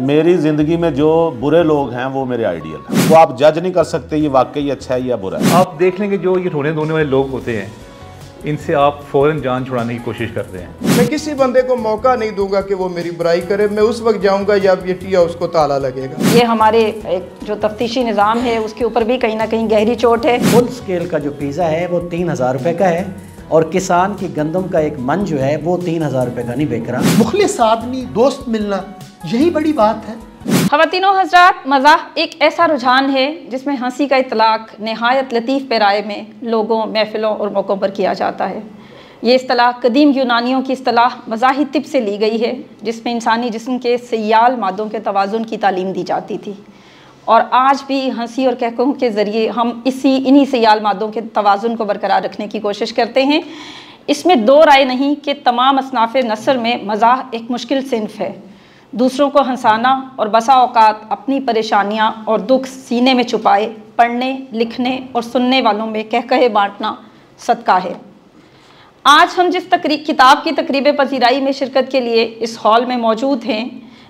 मेरी ज़िंदगी में जो बुरे लोग हैं वो मेरे आइडियल हैं। वो आप जज नहीं कर सकते ये वाकई अच्छा है या बुरा है। आप देख लेंगे जो ये रोने धोने वाले लोग होते हैं, इनसे आप फ़ौरन जान छुड़ाने की कोशिश करते हैं। मैं किसी बंदे को मौका नहीं दूंगा कि वो मेरी बुराई करे। मैं उस वक्त जाऊंगा जब ये टिया उसको ताला लगेगा। ये हमारे एक जो तफ्तीशी निज़ाम है उसके ऊपर भी कहीं ना कहीं गहरी चोट है। फुल स्केल का जो पिज़्ज़ा है वो 3000 रुपये का है और किसान की गंदम का एक मन जो है वो 3000 रुपये का नहीं बिक रहा। मुखलिस आदमी, दोस्त मिलना, यही बड़ी बात है। ख़वातीनो हज़रात, मज़ाह एक ऐसा रुझान है जिसमें हंसी का इतलाक़ नहायत लतीफ़ पैराए में लोगों, महफ़िलों और मौक़ों पर किया जाता है। ये इस्तिलाह कदीम यूनानियों की इस्तिलाह मज़ाही तिब से ली गई है, जिसमें इंसानी जिस्म के सयाल मादों के तवाज़ुन की तालीम दी जाती थी। और आज भी हंसी और कहकों के ज़रिए हम इन्हीं सयाल मादों के तवाज़ुन को बरकरार रखने की कोशिश करते हैं। इसमें दो राय नहीं कि तमाम असनाफ़ नसर में मज़ाह एक मुश्किल सिन्फ़ है। दूसरों को हंसाना और बसा औकात अपनी परेशानियां और दुख सीने में छुपाए पढ़ने, लिखने और सुनने वालों में कह कहे बांटना सदका है। आज हम जिस किताब की तकरीब पज़ीराई में शिरकत के लिए इस हॉल में मौजूद हैं,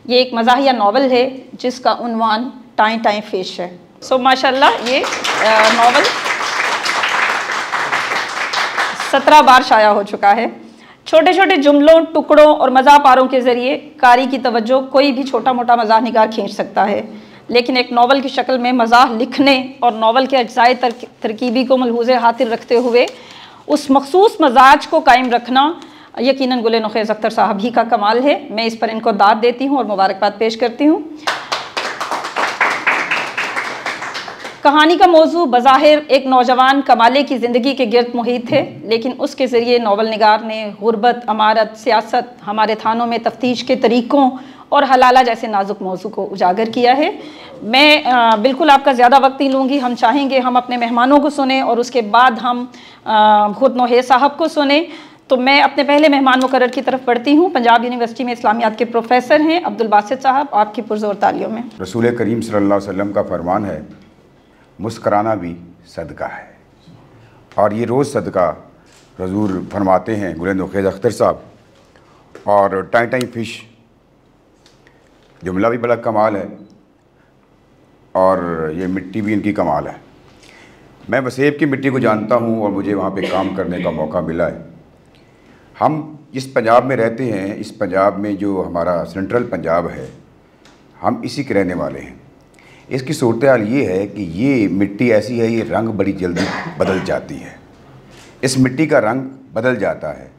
ये एक मज़ाहिया नावल है जिसका उन्वान टाइम टाइम फिश है। सो माशाल्लाह ये नावल 17 बार शाया हो चुका है। छोटे छोटे जुमलों, टुकड़ों और मज़ाह पारों के ज़रिए कारी की तवज्जो कोई भी छोटा मोटा मज़ाह निगार खींच सकता है, लेकिन एक नावल की शक्ल में मज़ाह लिखने और नावल के अज्जाए तरकीबी को मलहूज़े हातिर रखते हुए उस मखसूस मजाज को कायम रखना यकीनन गुल नुखैज़ अख्तर साहब ही का कमाल है। मैं इस पर इनको दाद देती हूँ और मुबारकबाद पेश करती हूँ। कहानी का मौजू बज़ाहिर एक नौजवान कमाले की ज़िंदगी के गिर्द मुहित है, लेकिन उसके ज़रिए नावल निगार ने गुर्बत, अमारत, सियासत, हमारे थानों में तफ्तीश के तरीक़ों और हलाला जैसे नाजुक मौजू को उजागर किया है। मैं बिल्कुल आपका ज़्यादा वक्त नहीं लूँगी। हम चाहेंगे हम अपने मेहमानों को सुने और उसके बाद हम खुद नौहे साहब को सुने। तो मैं अपने पहले मेहमान मुकर्रर की तरफ बढ़ती हूँ। पंजाब यूनिवर्सिटी में इस्लामियात के प्रोफेसर हैं अब्दुल बासित साहब, आपकी पुरज़ोर तालियों में। रसूल करीम सल्लल्लाहु अलैहि वसल्लम का फरमान है, मुस्कराना भी सदका है। और ये रोज़ सदका हुज़ूर फरमाते हैं गुल नुखैज़ अख्तर साहब। और टाइम टाइम फिश जुमला भी बड़ा कमाल है और ये मिट्टी भी इनकी कमाल है। मैं वसेब की मिट्टी को जानता हूँ और मुझे वहाँ पे काम करने का मौका मिला है। हम जिस पंजाब में रहते हैं, इस पंजाब में जो हमारा सेंट्रल पंजाब है, हम इसी के रहने वाले हैं। इसकी सूरत हाल ये है कि ये मिट्टी ऐसी है, ये रंग बड़ी जल्दी बदल जाती है। इस मिट्टी का रंग बदल जाता है,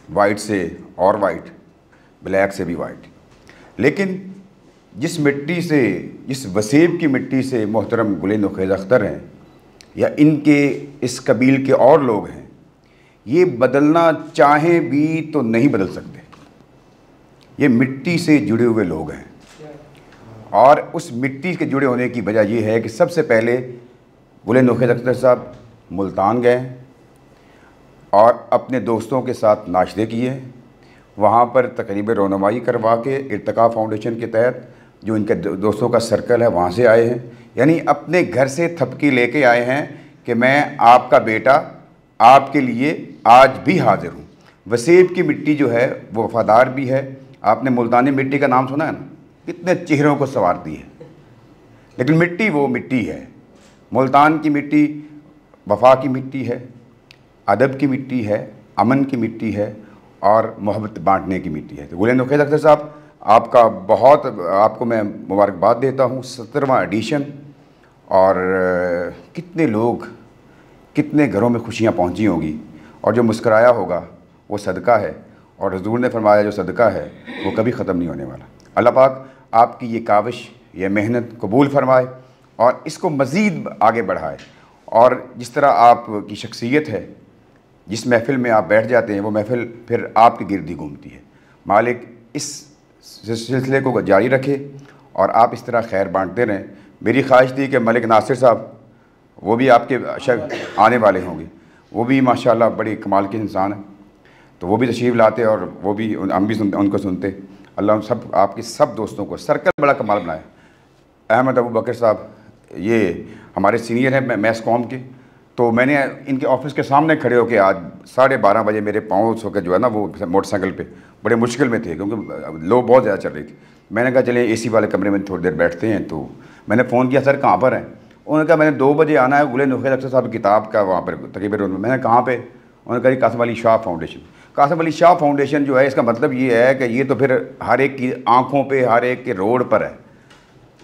वाइट से और वाइट, ब्लैक से भी वाइट। लेकिन जिस मिट्टी से, जिस वसेब की मिट्टी से मोहतरम गुल नुखैज़ अख्तर हैं या इनके इस कबील के और लोग हैं, ये बदलना चाहें भी तो नहीं बदल सकते। ये मिट्टी से जुड़े हुए लोग हैं और उस मिट्टी के जुड़े होने की वजह यह है कि सबसे पहले गुल नुखैज़ अख्तर साहब मुल्तान गए और अपने दोस्तों के साथ नाश्ते किए। वहाँ पर तकरीब रोनुमाई करवा के इर्तिका फाउंडेशन के तहत जो इनके दोस्तों का सर्कल है वहाँ से आए हैं। यानी अपने घर से थपकी लेके आए हैं कि मैं आपका बेटा आपके लिए आज भी हाजिर हूँ। वसेब की मिट्टी जो है वो वफादार भी है। आपने मुल्तानी मिट्टी का नाम सुना है ना, कितने चेहरों को संवारती है, लेकिन मिट्टी वो मिट्टी है। मुल्तान की मिट्टी वफा की मिट्टी है, अदब की मिट्टी है, अमन की मिट्टी है और मोहब्बत बांटने की मिट्टी है। तो गुल नुखैज़ अख्तर साहब आपका बहुत, आपको मैं मुबारकबाद देता हूँ। 17वां एडिशन और कितने लोग, कितने घरों में खुशियाँ पहुँची होंगी और जो मुस्कराया होगा वो सदका है। और हुज़ूर ने फरमाया जो सदका है वो कभी ख़त्म नहीं होने वाला। अल्लाह पाक आपकी ये काविश, ये मेहनत कबूल फरमाए और इसको मज़ीद आगे बढ़ाए। और जिस तरह आपकी शख्सियत है, जिस महफ़िल में आप बैठ जाते हैं वो महफ़िल फिर आपके गिर्द ही घूमती है। मालिक इस सिलसिले को जारी रखे और आप इस तरह खैर बांटते रहें। मेरी ख्वाहिश थी कि मलिक नासिर साहब, वो भी आपके आने वाले होंगे, वो भी माशाल्लाह बड़ी कमाल के इंसान हैं, तो वो भी तशरीफ़ लाते और वो भी हम भी उनको सुनते। अल्लाह सब आपके सब दोस्तों को सर्कल बड़ा कमाल बनाए। अहमद अबू बकर साहब ये हमारे सीनियर हैं मैस कॉम के, तो मैंने इनके ऑफिस के सामने खड़े होकर आज 12:30 बजे मेरे पाँव सो के जो है ना वो मोटरसाइकिल पे बड़े मुश्किल में थे क्योंकि लो बहुत ज़्यादा चल रही थी। मैंने कहा चले एसी वाले कमरे में थोड़ी देर बैठते हैं। तो मैंने फ़ोन किया, सर कहाँ पर हैं? उन्होंने कहा मैंने 2 बजे आना है, गुल नुखैज़ अख्तर साहब किताब का वहाँ पर तकरीबन रोड में। मैंने कहाँ पे? उन्होंने कहा कासिम अली शाह फाउंडेशन। कासिम अली शाह फाउंडेशन जो है, इसका मतलब ये है कि ये तो फिर हर एक की आँखों पर, हर एक के रोड पर है।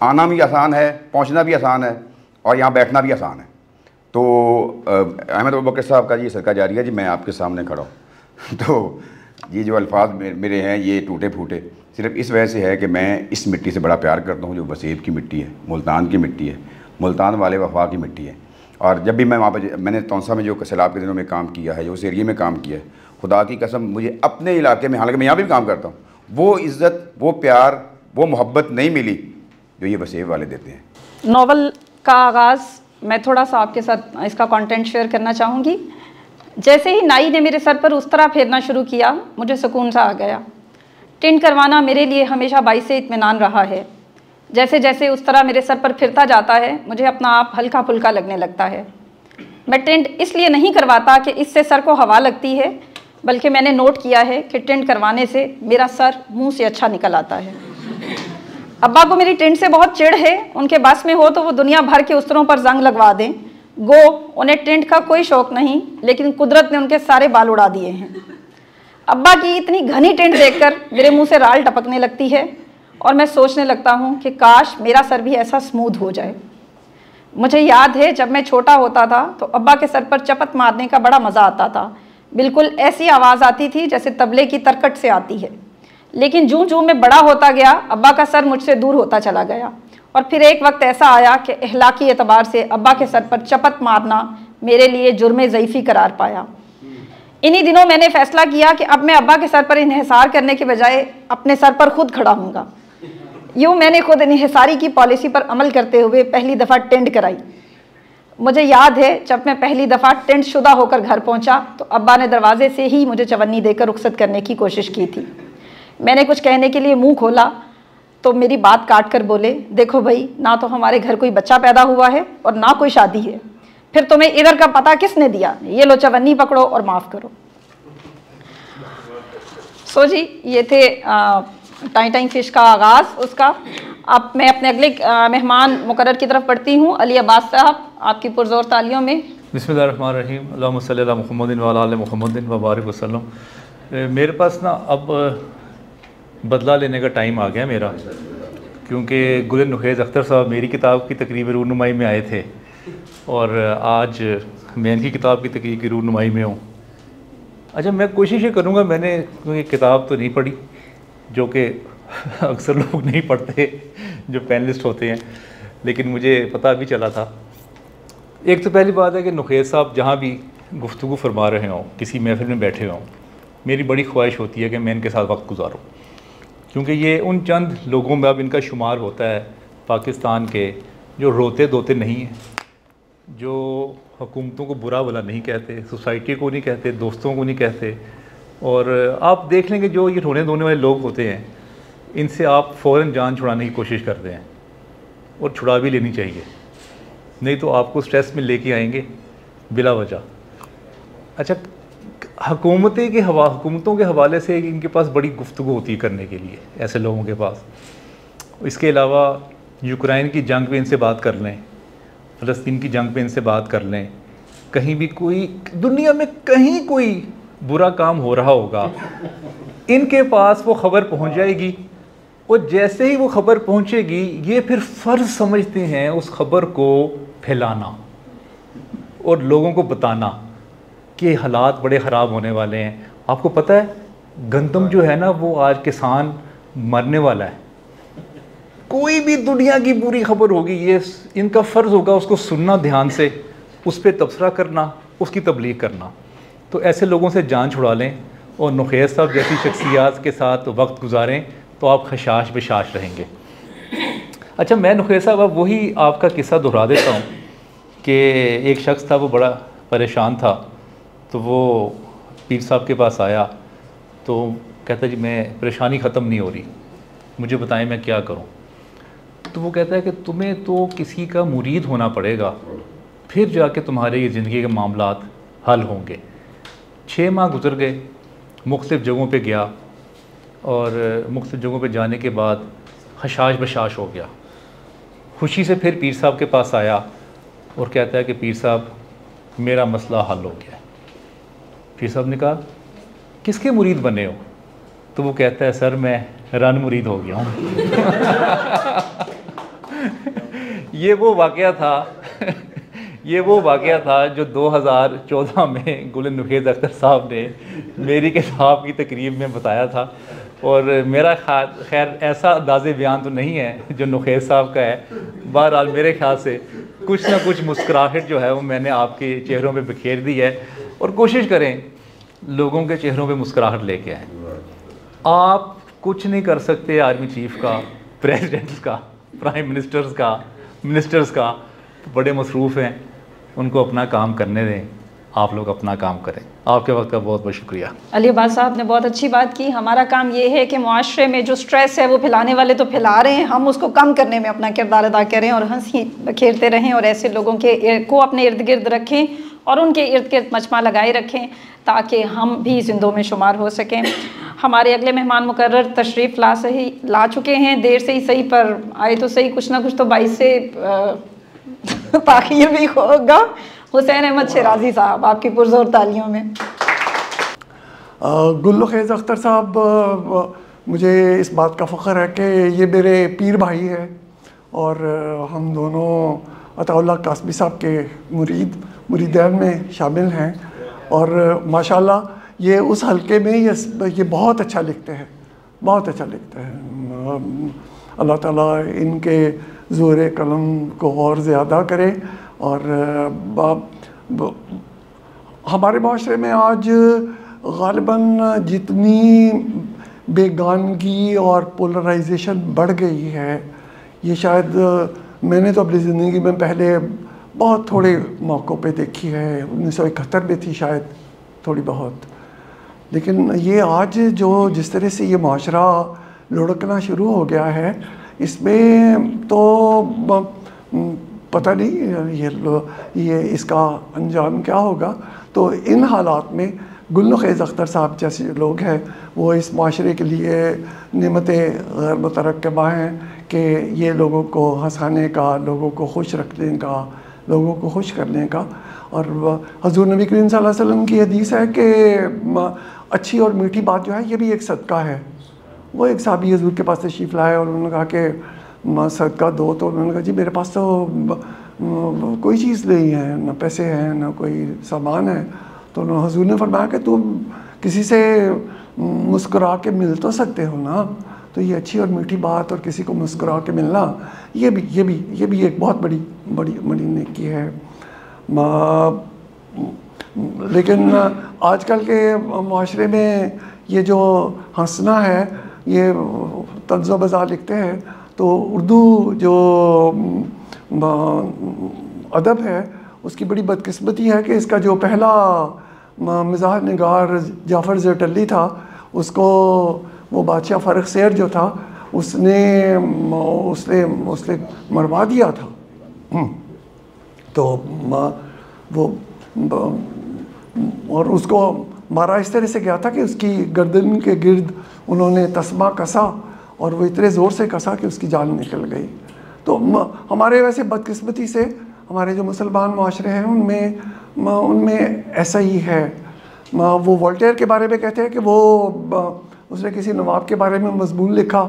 आना भी आसान है, पहुँचना भी आसान है, और यहाँ बैठना भी आसान है। तो अहमद अबू बकर साहब का ये सदका जारी है जी, मैं आपके सामने खड़ा हूँ। तो ये जो अल्फाज मेरे हैं ये टूटे फूटे सिर्फ इस वजह से है कि मैं इस मिट्टी से बड़ा प्यार करता हूँ, जो वसेब की मिट्टी है, मुल्तान की मिट्टी है, मुल्तान वाले वफा की मिट्टी है। और जब भी मैं वहाँ पर, मैंने तौसा में जो सैलाब के दिनों में काम किया है, जो उस एरिए में काम किया है, खुदा की कसम मुझे अपने इलाके में, हालांकि मैं यहाँ भी काम करता हूँ, वो इज़्ज़त, वो प्यार, वो मोहब्बत नहीं मिली जो ये वसेब वाले देते हैं। नावल का आगाज़ मैं थोड़ा सा आपके साथ इसका कंटेंट शेयर करना चाहूँगी। जैसे ही नाई ने मेरे सर पर उस तरह फेरना शुरू किया, मुझे सुकून सा आ गया। टिंट करवाना मेरे लिए हमेशा बाइस इत्मीनान रहा है। जैसे जैसे उस तरह मेरे सर पर फिरता जाता है, मुझे अपना आप हल्का फुल्का लगने लगता है। मैं टिंट इसलिए नहीं करवाता कि इससे सर को हवा लगती है, बल्कि मैंने नोट किया है कि टिंट करवाने से मेरा सर मुँह से अच्छा निकल आता है। अब्बा को मेरी टिंट से बहुत चिढ़ है, उनके बस में हो तो वो दुनिया भर के उस्तरों पर जंग लगवा दें। गो उन्हें टिंट का कोई शौक़ नहीं, लेकिन कुदरत ने उनके सारे बाल उड़ा दिए हैं। अब्बा की इतनी घनी टिंट देखकर मेरे मुंह से राल टपकने लगती है और मैं सोचने लगता हूँ कि काश मेरा सर भी ऐसा स्मूथ हो जाए। मुझे याद है जब मैं छोटा होता था तो अब्बा के सर पर चपत मारने का बड़ा मज़ा आता था। बिल्कुल ऐसी आवाज़ आती थी जैसे तबले की तरकट से आती है। लेकिन जूं जूं मैं बड़ा होता गया, अब्बा का सर मुझसे दूर होता चला गया और फिर एक वक्त ऐसा आया कि अखलाकी एतबार से अब्बा के सर पर चपत मारना मेरे लिए जुर्म ज़ईफ़ी करार पाया। इन्हीं दिनों मैंने फ़ैसला किया कि अब मैं अब्बा के सर पर इन्हिसार करने के बजाय अपने सर पर खुद खड़ा हूँगा। यूँ मैंने खुद इन्हिसारी की पॉलिसी पर अमल करते हुए पहली दफ़ा टेंट कराई। मुझे याद है जब मैं पहली दफ़ा टेंट शुदा होकर घर पहुँचा तो अब्बा ने दरवाजे से ही मुझे चवन्नी देकर रुखसत करने की कोशिश की थी। मैंने कुछ कहने के लिए मुंह खोला तो मेरी बात काट कर बोले, देखो भाई, ना तो हमारे घर कोई बच्चा पैदा हुआ है और ना कोई शादी है, फिर तुम्हें इधर का पता किसने दिया? ये लो चवन्नी पकड़ो और माफ़ करो। सो जी, ये थे टाई टाई फिश का आगाज़ उसका। अब मैं अपने अगले मेहमान मुकर्रर की तरफ बढ़ती हूँ, अली अब्बास साहब, आपकी पुरज़ोर तालियों में। बिस्मिल्लाहिर्रहमानिर्रहीम, अल्लाहुम्मा सल्ली अला मुहम्मदिन व अला आलि मुहम्मदिन व बारिक वसल्लम। मेरे पास ना अब बदला लेने का टाइम आ गया मेरा, क्योंकि गुल नुखैज़ अख्तर साहब मेरी किताब की तकरीब रूनुमाई में आए थे और आज मैं इनकी किताब की तकरीब की रूनुमाई में हूँ। अच्छा, मैं कोशिश ये करूँगा, मैंने क्योंकि किताब तो नहीं पढ़ी, जो कि अक्सर लोग नहीं पढ़ते जो पैनलिस्ट होते हैं, लेकिन मुझे पता भी चला था। एक तो पहली बात है कि नुखैज़ साहब जहाँ भी गुफ्तगू फरमा रहे हों, किसी महफिल में बैठे हों, मेरी बड़ी ख्वाहिश होती है कि मैं इनके साथ वक्त गुजारूँ, क्योंकि ये उन चंद लोगों में अब इनका शुमार होता है पाकिस्तान के जो रोते धोते नहीं हैं, जो हुकूमतों को बुरा भला नहीं कहते, सोसाइटी को नहीं कहते, दोस्तों को नहीं कहते। और आप देख लेंगे जो ये रोने धोने वाले लोग होते हैं, इनसे आप फ़ौरन जान छुड़ाने की कोशिश करते हैं और छुड़ा भी लेनी चाहिए, नहीं तो आपको स्ट्रेस में लेके आएंगे बिला वजह। अच्छा, हुकूमतों के हवाले से इनके पास बड़ी गुफ्तगू होती है करने के लिए ऐसे लोगों के पास। इसके अलावा यूक्रेन की जंग पे इनसे बात कर लें, फ़लस्तीन की जंग पे इनसे बात कर लें, कहीं भी कोई दुनिया में कहीं कोई बुरा काम हो रहा होगा, इनके पास वो ख़बर पहुंच जाएगी और जैसे ही वो ख़बर पहुंचेगी ये फिर फ़र्ज़ समझते हैं उस ख़बर को फैलाना और लोगों को बताना कि हालात बड़े ख़राब होने वाले हैं। आपको पता है गंदम जो है ना, वो आज किसान मरने वाला है। कोई भी दुनिया की बुरी खबर होगी, ये इनका फ़र्ज़ होगा उसको सुनना ध्यान से, उस पर तबसरा करना, उसकी तबलीग करना। तो ऐसे लोगों से जान छुड़ा लें और नुखैज़ साहब जैसी शख्सियात के साथ वक्त गुजारें तो आप खशाश बशाश रहेंगे। अच्छा, मैं नुखैज़ साहब अब वही आपका किस्सा दोहरा देता हूँ कि एक शख्स था, वो बड़ा परेशान था, तो वो पीर साहब के पास आया तो कहता जी मैं परेशानी ख़त्म नहीं हो रही, मुझे बताएं मैं क्या करूं। तो वो कहता है कि तुम्हें तो किसी का मुरीद होना पड़ेगा, फिर जाके तुम्हारे ये ज़िंदगी के मामलात हल होंगे। 6 माह गुजर गए, मुख्तलिफ़ जगहों पे गया और मुख्तलिफ़ जगहों पे जाने के बाद हशाश बशाश हो गया। खुशी से फिर पीर साहब के पास आया और कहता है कि पीर साहब मेरा मसला हल हो गया है। पीर साहब ने कहा किसके मुरीद बने हो? तो वो कहता है सर मैं रन मुरीद हो गया हूँ। ये वो वाक़या था जो 2014 में गुल नुखेज़ अख्तर साहब ने मेरी किताब की तकरीब में बताया था। और मेरा खैर ऐसा अंदाज़े बयान तो नहीं है जो नुखेज़ साहब का है। बहरहाल मेरे ख्याल से कुछ ना कुछ मुस्कुराहट जो है वो मैंने आपके चेहरों पे बिखेर दी है। और कोशिश करें लोगों के चेहरों पे मुस्कुराहट लेके आएँ। आप कुछ नहीं कर सकते आर्मी चीफ का, प्रेसिडेंट्स का, प्राइम मिनिस्टर्स का बड़े मसरूफ़ हैं, उनको अपना काम करने दें, आप लोग अपना काम करें। आपके वक्त का बहुत बहुत शुक्रिया। अली अब्बास साहब ने बहुत अच्छी बात की। हमारा काम ये है कि मुआशरे में जो स्ट्रेस है वो फैलाने वाले तो फैला रहे हैं, हम उसको कम करने में अपना किरदार अदा करें और हंसी खेलते रहें और ऐसे लोगों को अपने इर्द गिर्द रखें और उनके इर्द गिर्द मजमा लगाए रखें ताकि हम भी जिंदों में शुमार हो सकें। हमारे अगले मेहमान मुकर्रर तशरीफ़ ला चुके हैं, देर से ही सही पर आए तो सही, कुछ ना कुछ तो 22 से ताख़ीर भी होगा। हुसैन अहमद शिराजी साहब, आपकी पुरज़ोर तालियों में। गुल नुखेज़ अख्तर साहब, मुझे इस बात का फ़ख्र है कि ये मेरे पीर भाई हैं और हम दोनों अताउल्लाह कासमी साहब के मुरीदैन में शामिल हैं। और माशाल्लाह ये उस हलके में ये बहुत अच्छा लिखते हैं, बहुत अच्छा लिखते हैं। अल्लाह ताला इनके ज़ोर कलम को और ज़्यादा करे। और हमारे माशरे में आज ग़ालिबन जितनी बेगानगी और पोलराइजेशन बढ़ गई है, ये शायद मैंने तो अपनी ज़िंदगी में पहले बहुत थोड़े मौक़ों पे देखी है। 1971 में थी शायद थोड़ी बहुत, लेकिन ये आज जो जिस तरह से ये माशरा लुढ़कना शुरू हो गया है, इसमें तो पता नहीं ये इसका अंजाम क्या होगा। तो इन हालात में गुल नुखेज़ अख्तर साहब जैसे लोग हैं वो इस माशरे के लिए नेमतें गैर मुतरक्किबा हैं कि ये लोगों को हंसाने का, लोगों को खुश रखने का, लोगों को खुश करने का। और हज़ूर नबी करीम सल्लल्लाहु अलैहि वसल्लम की हदीस है कि अच्छी और मीठी बात जो है ये भी एक सदका है। वो एक साहबी हज़ूर के पास तशरीफ़ लाए और उन्होंने कहा कि सदका दो, तो उन्होंने कहा जी मेरे पास तो कोई चीज़ नहीं है, ना पैसे हैं ना कोई सामान है। तो हज़ूर ने फरमाया कि तुम किसी से मुस्कुरा के मिल तो सकते हो ना। तो ये अच्छी और मीठी बात और किसी को मुस्कुरा के मिलना ये भी एक बहुत बड़ी नेकी है। लेकिन आजकल के माशरे में ये जो हंसना है, ये तंज़ व मज़ाह लिखते हैं तो उर्दू जो अदब है उसकी बड़ी बदकिस्मती है कि इसका जो पहला मिज़ाह निगार जाफ़र ज़रटल्ली था, उसको वो बादशाह फ़र्रुख सैर जो था उसने मरवा दिया था। तो वो और उसको मारा इस तरह से गया था कि उसकी गर्दन के गिर्द उन्होंने तस्मा कसा और वो इतने ज़ोर से कसा कि उसकी जान निकल गई। तो हमारे वैसे बदकिस्मती से हमारे जो मुसलमान माशरे हैं उनमें ऐसा ही है। वो वोल्टेयर के बारे में कहते हैं कि उसने किसी नवाब के बारे में मजमून लिखा,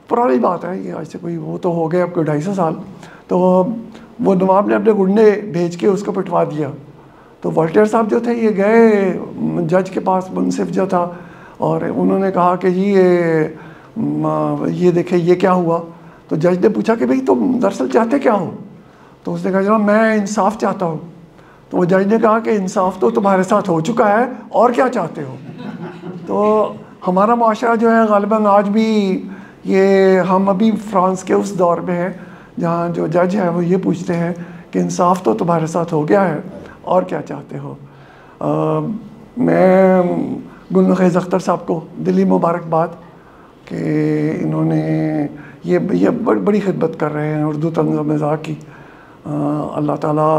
पुरानी बात है ये, आज से कोई वो तो हो गए अब कोई 250 साल। तो वो नवाब ने अपने गुंडे भेज के उसको पिटवा दिया। तो वोल्टेयर साहब जो थे ये गए जज के पास, मुंसिफ जो था, और उन्होंने कहा कि जी ये देखें ये क्या हुआ। तो जज ने पूछा कि भाई तुम दरअसल चाहते क्या हो? तो उसने कहा जनाब मैं इंसाफ चाहता हूँ। तो वो जज ने कहा कि इंसाफ तो तुम्हारे साथ हो चुका है, और क्या चाहते हो? तो हमारा माशरा जो है ग़ालिबन आज भी हम अभी फ्रांस के उस दौर में हैं जहाँ जो जज है वो ये पूछते हैं कि इंसाफ तो तुम्हारे साथ हो गया है, और क्या चाहते हो? मैं गुल नुखेज़ अख्तर साहब को दिली मुबारकबाद कि इन्होंने ये बड़ी खिदमत कर रहे हैं उर्दू तंज़ मज़ाह की। अल्लाह ताला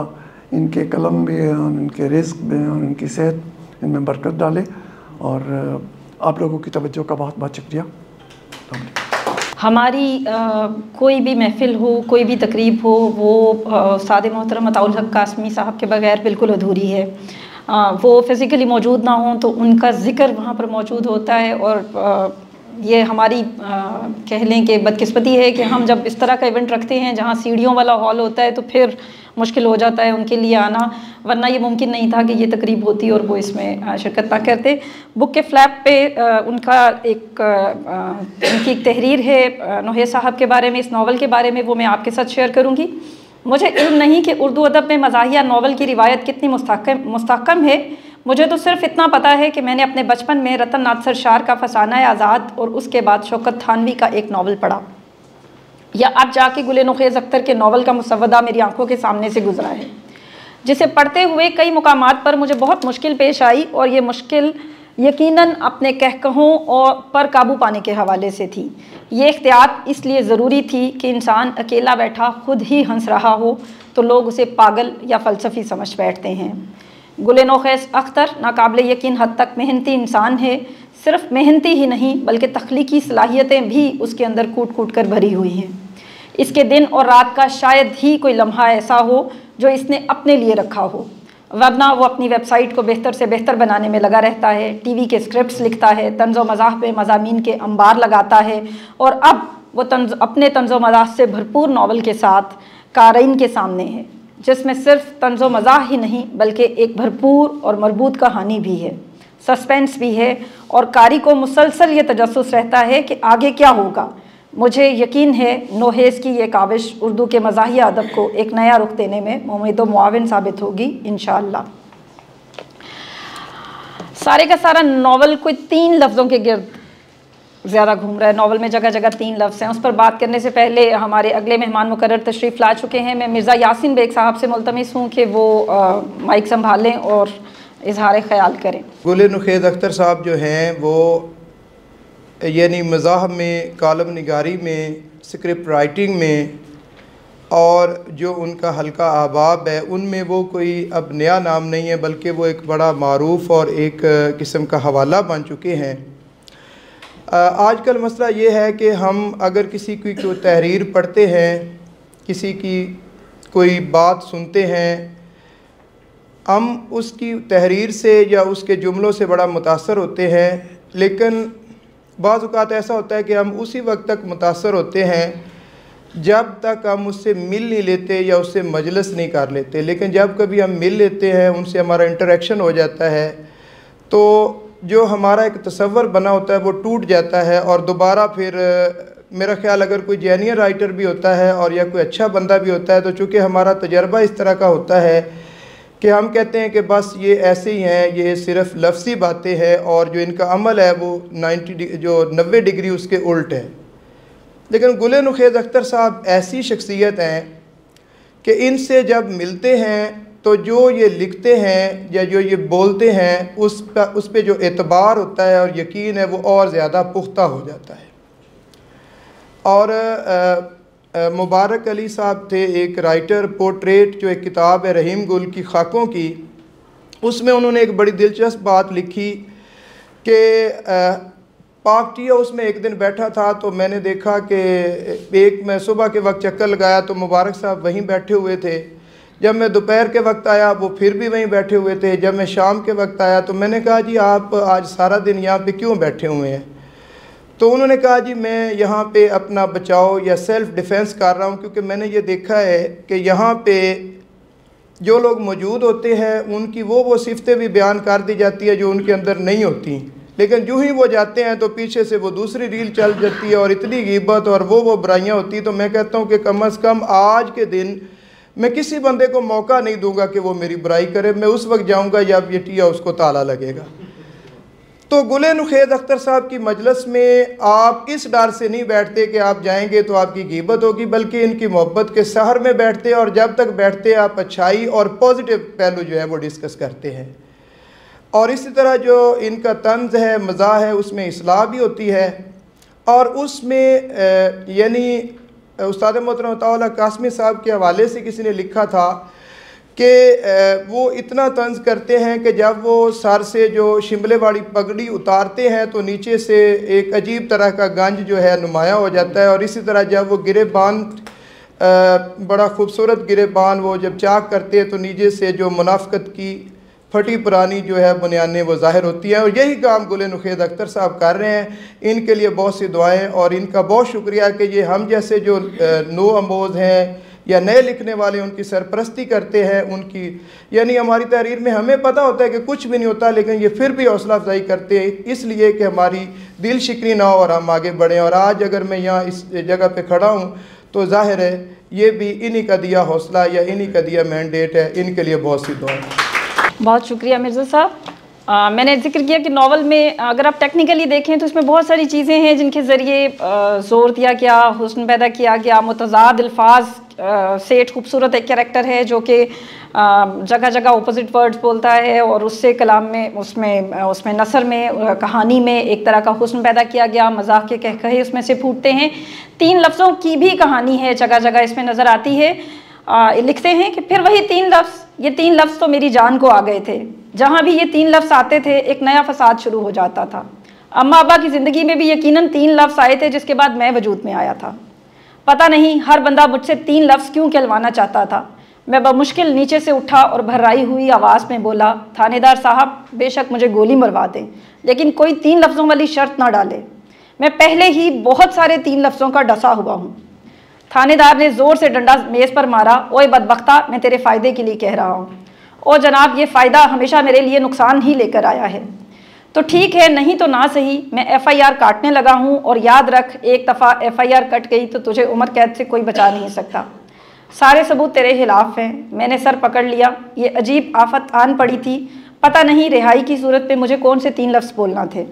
इनके कलम में और इनके रिज़्क़ में और इनकी सेहत इनमें बरकत डाले। और आप लोगों की तवज्जो का बहुत बहुत शुक्रिया। हमारी कोई भी महफ़िल हो, कोई भी तकरीब हो, वो सादे मोहतरम अताउल हक कासमी साहब के बगैर बिल्कुल अधूरी है। वो फ़िज़िकली मौजूद ना हों तो उनका ज़िक्र वहाँ पर मौजूद होता है। और ये हमारी कह लें कि बदकिस्मती है कि हम जब इस तरह का इवेंट रखते हैं जहाँ सीढ़ियों वाला हॉल होता है तो फिर मुश्किल हो जाता है उनके लिए आना, वरना ये मुमकिन नहीं था कि ये तकरीब होती और वो इसमें शिरकत ना करते। बुक के फ्लैप पे उनका उनकी एक तहरीर है नोहे साहब के बारे में, इस नावल के बारे में, वो मैं आपके साथ शेयर करूँगी। मुझे इल्म नहीं कि उर्दू अदब में मज़ाहिया नावल की रिवायत कितनी मुस्तहकम है, मुझे तो सिर्फ इतना पता है कि मैंने अपने बचपन में रतन नाथ शार का फसाना आज़ाद और उसके बाद शौकत थानवी का एक नावल पढ़ा, या अब जाके गुल नुखेज़ अख्तर के नावल का मुसव्वदा मेरी आंखों के सामने से गुजरा है, जिसे पढ़ते हुए कई मुकामात पर मुझे बहुत मुश्किल पेश आई। और ये मुश्किल यकीनन अपने कहकहों और पर काबू पाने के हवाले से थी। ये इख्तियार इसलिए ज़रूरी थी कि इंसान अकेला बैठा खुद ही हंस रहा हो तो लोग उसे पागल या फ़लसफ़ी समझ बैठते हैं। गुल नुखेज़ अख्तर नाकाबिल यकीन हद तक मेहनती इंसान है। सिर्फ मेहनती ही नहीं बल्कि तख्लीकी सलाहियतें भी उसके अंदर कूट कूट कर भरी हुई हैं। इसके दिन और रात का शायद ही कोई लम्हा ऐसा हो जो इसने अपने लिए रखा हो, वरना वो अपनी वेबसाइट को बेहतर से बेहतर बनाने में लगा रहता है, टीवी के स्क्रिप्ट्स लिखता है, तंज़ो मज़ाह पे मज़ामीन के अंबार लगाता है, और अब वो अपने तंज़ो मज़ाह से भरपूर नावल के साथ क़ारीन के सामने है, जिसमें सिर्फ तंज़ो मज़ाह ही नहीं बल्कि एक भरपूर और मरबूत कहानी भी है, सस्पेंस भी है, और कारी को मुसलसल ये तजस्सुस रहता है कि आगे क्या होगा। मुझे यकीन है नोहेज़ की ये काविश उर्दू के मज़ाहिया अदब को एक नया रुख देने में मुमीद व मुआविन साबित होगी इंशाअल्लाह। सारे का सारा नावल कोई 3 लफ्ज़ों के गिर्द ज़्यादा घूम रहा है। नावल में जगह जगह 3 लफ्ज़ हैं। उस पर बात करने से पहले हमारे अगले मेहमान मुकर्रर तशरीफ़ ला चुके हैं। मैं मिर्ज़ा यासिन बेग साहब से मुल्तमिस हूँ कि वो माइक संभालें और इजहार ख्याल करें। गुल नुखेज़ अख्तर साहब जो हैं वो यानी मज़ाह में, कालम निगारी में, स्क्रिप्ट राइटिंग में, और जो उनका हल्का अहबाब है उनमें वो कोई अब नया नाम नहीं है बल्कि वो एक बड़ा मारूफ़ और एक किस्म का हवाला बन चुके हैं। आजकल मसला ये है कि हम अगर किसी की कोई तहरीर पढ़ते हैं, किसी की कोई बात सुनते हैं, हम उसकी तहरीर से या उसके जुमलों से बड़ा मुतासर होते हैं, लेकिन बाज़ औक़ात ऐसा होता है कि हम उसी वक्त तक मुतासर होते हैं जब तक हम उससे मिल नहीं लेते या उससे मजलिस नहीं कर लेते। लेकिन जब कभी हम मिल लेते हैं, उनसे हमारा इंटरेक्शन हो जाता है, तो जो हमारा एक तसव्वुर बना होता है वो टूट जाता है। और दोबारा फिर मेरा ख़्याल अगर कोई जेन्युइन राइटर भी होता है और या कोई अच्छा बंदा भी होता है, तो चूँकि हमारा तजर्बा इस तरह का होता है कि हम कहते हैं कि बस ये ऐसे ही हैं, ये सिर्फ लफ्ज़ी बातें हैं, और जो इनका अमल है वो 90 डिग्री उसके उल्ट है। लेकिन गुल नुखेज़ अख्तर साहब ऐसी शख्सियत हैं कि इनसे जब मिलते हैं तो जो ये लिखते हैं या जो ये बोलते हैं उस पर जो एतबार होता है और यकीन है वो और ज़्यादा पुख्ता हो जाता है। और मुबारक अली साहब थे एक राइटर, पोर्ट्रेट जो एक किताब है रहीम गुल की खाकों की, उसमें उन्होंने एक बड़ी दिलचस्प बात लिखी कि पाक टी हाउस में एक दिन बैठा था तो मैंने देखा कि मैं सुबह के वक्त चक्कर लगाया तो मुबारक साहब वहीं बैठे हुए थे। जब मैं दोपहर के वक्त आया वो फिर भी वहीं बैठे हुए थे। जब मैं शाम के वक्त आया तो मैंने कहा जी आप आज सारा दिन यहाँ पे क्यों बैठे हुए हैं? तो उन्होंने कहा जी मैं यहाँ पे अपना बचाव या सेल्फ़ डिफेंस कर रहा हूँ, क्योंकि मैंने ये देखा है कि यहाँ पे जो लोग मौजूद होते हैं उनकी वो सिफ़तें भी बयान कर दी जाती है जो उनके अंदर नहीं होती, लेकिन जो ही वो जाते हैं तो पीछे से वो दूसरी रील चल जाती है और इतनी ग़ीबत और वो बुराइयाँ होती हैं। तो मैं कहता हूँ कि कम अज़ कम आज के दिन मैं किसी बंदे को मौका नहीं दूंगा कि वो मेरी बुराई करे। मैं उस वक्त जाऊँगा जब ये टी हाउस को ताला लगेगा। तो गुल नुखेज़ अख्तर साहब की मजलिस में आप इस डर से नहीं बैठते कि आप जाएंगे तो आपकी ग़ीबत होगी, बल्कि इनकी मोहब्बत के सहर में बैठते, और जब तक बैठते आप अच्छाई और पॉजिटिव पहलू जो है वो डिस्कस करते हैं। और इसी तरह जो इनका तंज़ है, मज़ा है, उसमें इस्लाह भी होती है। और उसमें यानी उस्ताद मोहतरम अताउल हक कासमी साहब के हवाले से किसी ने लिखा था कि वो इतना तंज करते हैं कि जब वो सर से जो शिमले वाली पगड़ी उतारते हैं तो नीचे से एक अजीब तरह का गंज जो है नुमाया हो जाता है। और इसी तरह जब वो गिरेबान, बड़ा खूबसूरत गिरेबान वो जब चाक करते हैं तो नीचे से जो मुनाफकत की फटी पुरानी जो है बुनियादें वो ज़ाहिर होती हैं। और यही काम गुल नुखैद अख्तर साहब कर रहे हैं। इनके लिए बहुत सी दुआएं और इनका बहुत शुक्रिया कि ये हम जैसे जो नो अमोज़ हैं या नए लिखने वाले उनकी सरपरस्ती करते हैं। उनकी यानी हमारी तहरीर में हमें पता होता है कि कुछ भी नहीं होता, लेकिन ये फिर भी हौसला अफजाई करते हैं इसलिए कि हमारी दिल शिकनी ना हो और हम आगे बढ़ें। और आज अगर मैं यहाँ इस जगह पे खड़ा हूँ तो जाहिर है ये भी इन्हीं का दिया हौसला या इन्हीं का दिया मैंडेट है। इनके लिए बहुत सी दुआ। बहुत शुक्रिया मिर्ज़ा साहब। मैंने जिक्र किया कि नावल में अगर आप टेक्निकली देखें तो इसमें बहुत सारी चीज़ें हैं जिनके ज़रिए ज़ोर दिया गया, हुस्न पैदा किया गया। मुतज़ाद अल्फाज से खूबसूरत एक कैरेक्टर है जो कि जगह जगह अपोजिट वर्ड्स बोलता है और उससे कलाम में उसमें नसर में कहानी में एक तरह का हुस्न पैदा किया गया। मजाक के कहकहे उसमें से फूटते हैं। 3 लफ्ज़ों की भी कहानी है, जगह जगह इसमें नज़र आती है। लिखते हैं कि फिर वही 3 लफ्ज़, ये 3 लफ्ज़ तो मेरी जान को आ गए थे। जहाँ भी ये 3 लफ्ज़ आते थे एक नया फसाद शुरू हो जाता था। अम्मा अब्बा की ज़िंदगी में भी यकीनन 3 लफ्ज़ आए थे जिसके बाद मैं वजूद में आया था। पता नहीं हर बंदा मुझसे 3 लफ्ज़ क्यों कहलवाना चाहता था। मैं बमुश्किल नीचे से उठा और भर्राई हुई आवाज़ में बोला, थानेदार साहब बेशक मुझे गोली मरवा दें लेकिन कोई 3 लफ्ज़ों वाली शर्त ना डाले। मैं पहले ही बहुत सारे 3 लफ्ज़ों का डसा हुआ हूँ। थानेदार ने ज़ोर से डंडा मेज़ पर मारा। ओए बदबख्ता, मैं तेरे फ़ायदे के लिए कह रहा हूँ। ओ जनाब, ये फ़ायदा हमेशा मेरे लिए नुकसान ही लेकर आया है। तो ठीक है, नहीं तो ना सही, मैं FIR काटने लगा हूँ। और याद रख, एक दफ़ा FIR कट गई तो तुझे उम्र कैद से कोई बचा नहीं सकता। सारे सबूत तेरे खिलाफ हैं। मैंने सर पकड़ लिया। ये अजीब आफत आन पड़ी थी। पता नहीं रिहाई की सूरत में मुझे कौन से 3 लफ्ज़ बोलना थे।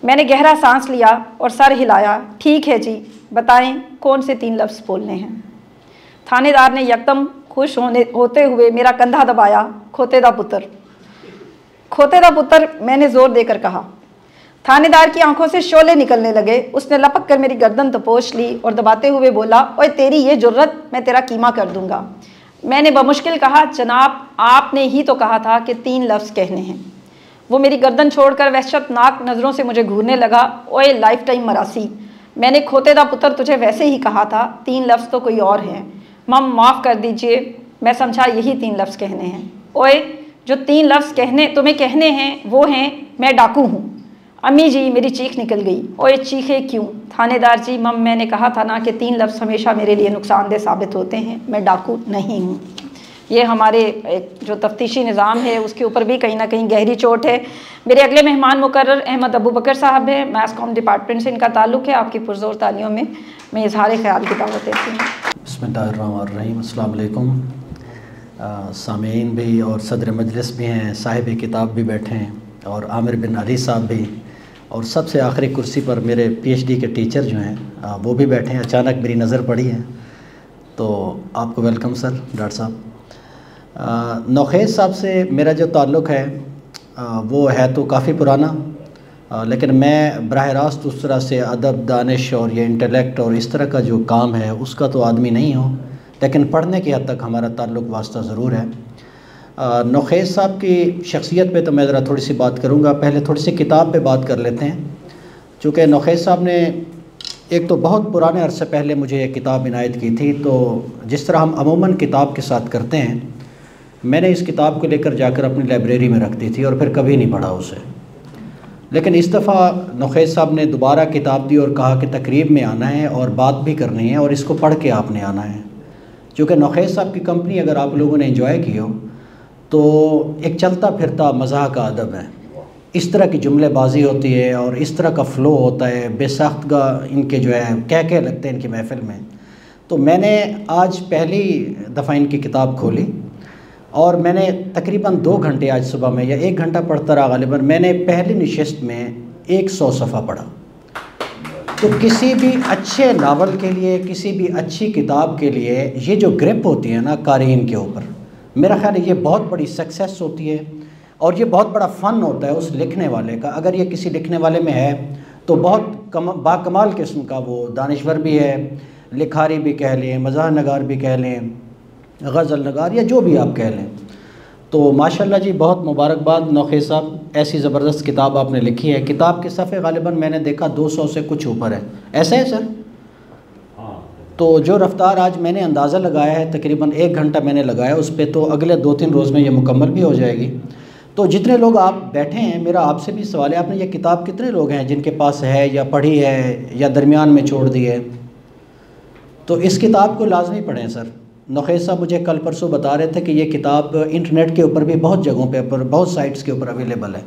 मैंने गहरा सांस लिया और सर हिलाया। ठीक है जी, बताएं कौन से 3 लफ्ज़ बोलने हैं। थानेदार ने यकदम खुश होते हुए मेरा कंधा दबाया। खोते दा पुत्र, खोते दा पुत्र, मैंने ज़ोर देकर कहा। थानेदार की आंखों से शोले निकलने लगे। उसने लपक कर मेरी गर्दन तपोश ली और दबाते हुए बोला, ओए तेरी ये जुर्रत, मैं तेरा कीमा कर दूंगा। मैंने बमुश्किल कहा, जनाब आपने ही तो कहा था कि 3 लफ्ज़ कहने हैं। वो मेरी गर्दन छोड़कर वहशतनाक नज़रों से मुझे घूरने लगा। ओए लाइफ टाइम मरासी, मैंने खोते दा पुत्र तुझे वैसे ही कहा था, 3 लफ्ज़ तो कोई और हैं। मम माफ़ कर दीजिए, मैं समझा यही 3 लफ्ज़ कहने हैं। ओए जो 3 लफ्ज़ तुम्हें कहने हैं वो हैं, मैं डाकू हूँ। अम्मी जी, मेरी चीख निकल गई। ओए चीखे क्यों? थानेदार जी, मम मैंने कहा था ना कि 3 लफ्ज़ हमेशा मेरे लिए नुकसानदेह साबित होते हैं। मैं डाकू नहीं हूँ। ये हमारे जो तफ्तीशी निज़ाम है उसके ऊपर भी कहीं ना कहीं गहरी चोट है। मेरे अगले मेहमान मुकर्रर अहमद अबू बकर साहब हैं। मैस कॉम डिपार्टमेंट से इनका ताल्लुक़ है। आपकी पुरज़ोर तालियों में मैं इजहार ख्याल की दावत देती हूँ। बिस्मिल्लाहिर्रहमानिर्रहीम। अस्सलाम वालेकुम। सामीन भी और सदर मजलिस भी हैं, साहिब किताब भी बैठे हैं और आमिर बिन अली साहब भी, और सबसे आखिरी कुर्सी पर मेरे PhD के टीचर जो हैं वो भी बैठे हैं। अचानक मेरी नज़र पड़ी है तो आपको वेलकम सर, डॉक्टर साहब। नौखेज़ साहब से मेरा जो ताल्लुक़ है वो है तो काफ़ी पुराना, लेकिन मैं बराह रास्त उस तरह से अदब, दानिश और ये इंटेलेक्ट और इस तरह का जो काम है उसका तो आदमी नहीं हूँ, लेकिन पढ़ने की हद तक हमारा ताल्लुक़ वास्ता ज़रूर है। नौखेज़ साहब की शख्सियत पे तो मैं ज़रा थोड़ी सी बात करूँगा। पहले थोड़ी सी किताब पे बात कर लेते हैं, चूँकि नौखेज़ साहब ने एक तो बहुत पुराने अरसे पहले मुझे ये किताब इनायत की थी। तो जिस तरह हम अमूमन किताब के साथ करते हैं, मैंने इस किताब को लेकर जाकर अपनी लाइब्रेरी में रख दी थी और फिर कभी नहीं पढ़ा उसे। लेकिन इस दफ़ा नौखेज़ साहब ने दोबारा किताब दी और कहा कि तकरीब में आना है और बात भी करनी है और इसको पढ़ के आपने आना है। चूँकि नौखेज़ साहब की कंपनी अगर आप लोगों ने एंजॉय की हो तो एक चलता फिरता मज़ाह का अदब है। इस तरह की जुमलेबाजी होती है और इस तरह का फ़्लो होता है, बेसाख्तगा इनके जो है कह लगते हैं इनकी महफ़िल में। तो मैंने आज पहली दफ़ा इनकी किताब खोली और मैंने तकरीबन 2 घंटे आज सुबह में या 1 घंटा पढ़ता रहा गालिबन। मैंने पहली नशिस्त में 100 सफ़ा पढ़ा। तो किसी भी अच्छे नावल के लिए, किसी भी अच्छी किताब के लिए ये जो ग्रिप होती है ना कारीन के ऊपर, मेरा ख़्याल है ये बहुत बड़ी सक्सेस होती है और ये बहुत बड़ा फ़न होता है उस लिखने वाले का। अगर ये किसी लिखने वाले में है तो बहुत बाकमाल किस्म का वो दानिश्वर भी है, लिखारी भी कह लें, मज़ाह नगार भी कह लें, गज़ल नगार या जो भी आप कह लें। तो माशाल्लाह जी बहुत मुबारकबाद नौखेज़ साहब, ऐसी ज़बरदस्त किताब आपने लिखी है। किताब के सफ़े ग़ालिबन मैंने देखा 200 से कुछ ऊपर है, ऐसा है सर? तो जो रफ़्तार आज मैंने अंदाज़ा लगाया है, तकरीबन 1 घंटा मैंने लगाया उस पर, तो अगले 2-3 रोज़ में ये मुकम्मल भी हो जाएगी। तो जितने लोग आप बैठे हैं, मेरा आपसे भी सवाल है, आपने ये किताब कितने लोग हैं जिनके पास है या पढ़ी है या दरमियान में छोड़ दी है? तो इस किताब को लाजमी पढ़ें सर। नौखेज़ साहब मुझे कल परसों बता रहे थे कि ये किताब इंटरनेट के ऊपर भी बहुत जगहों पे पर बहुत साइट्स के ऊपर अवेलेबल है।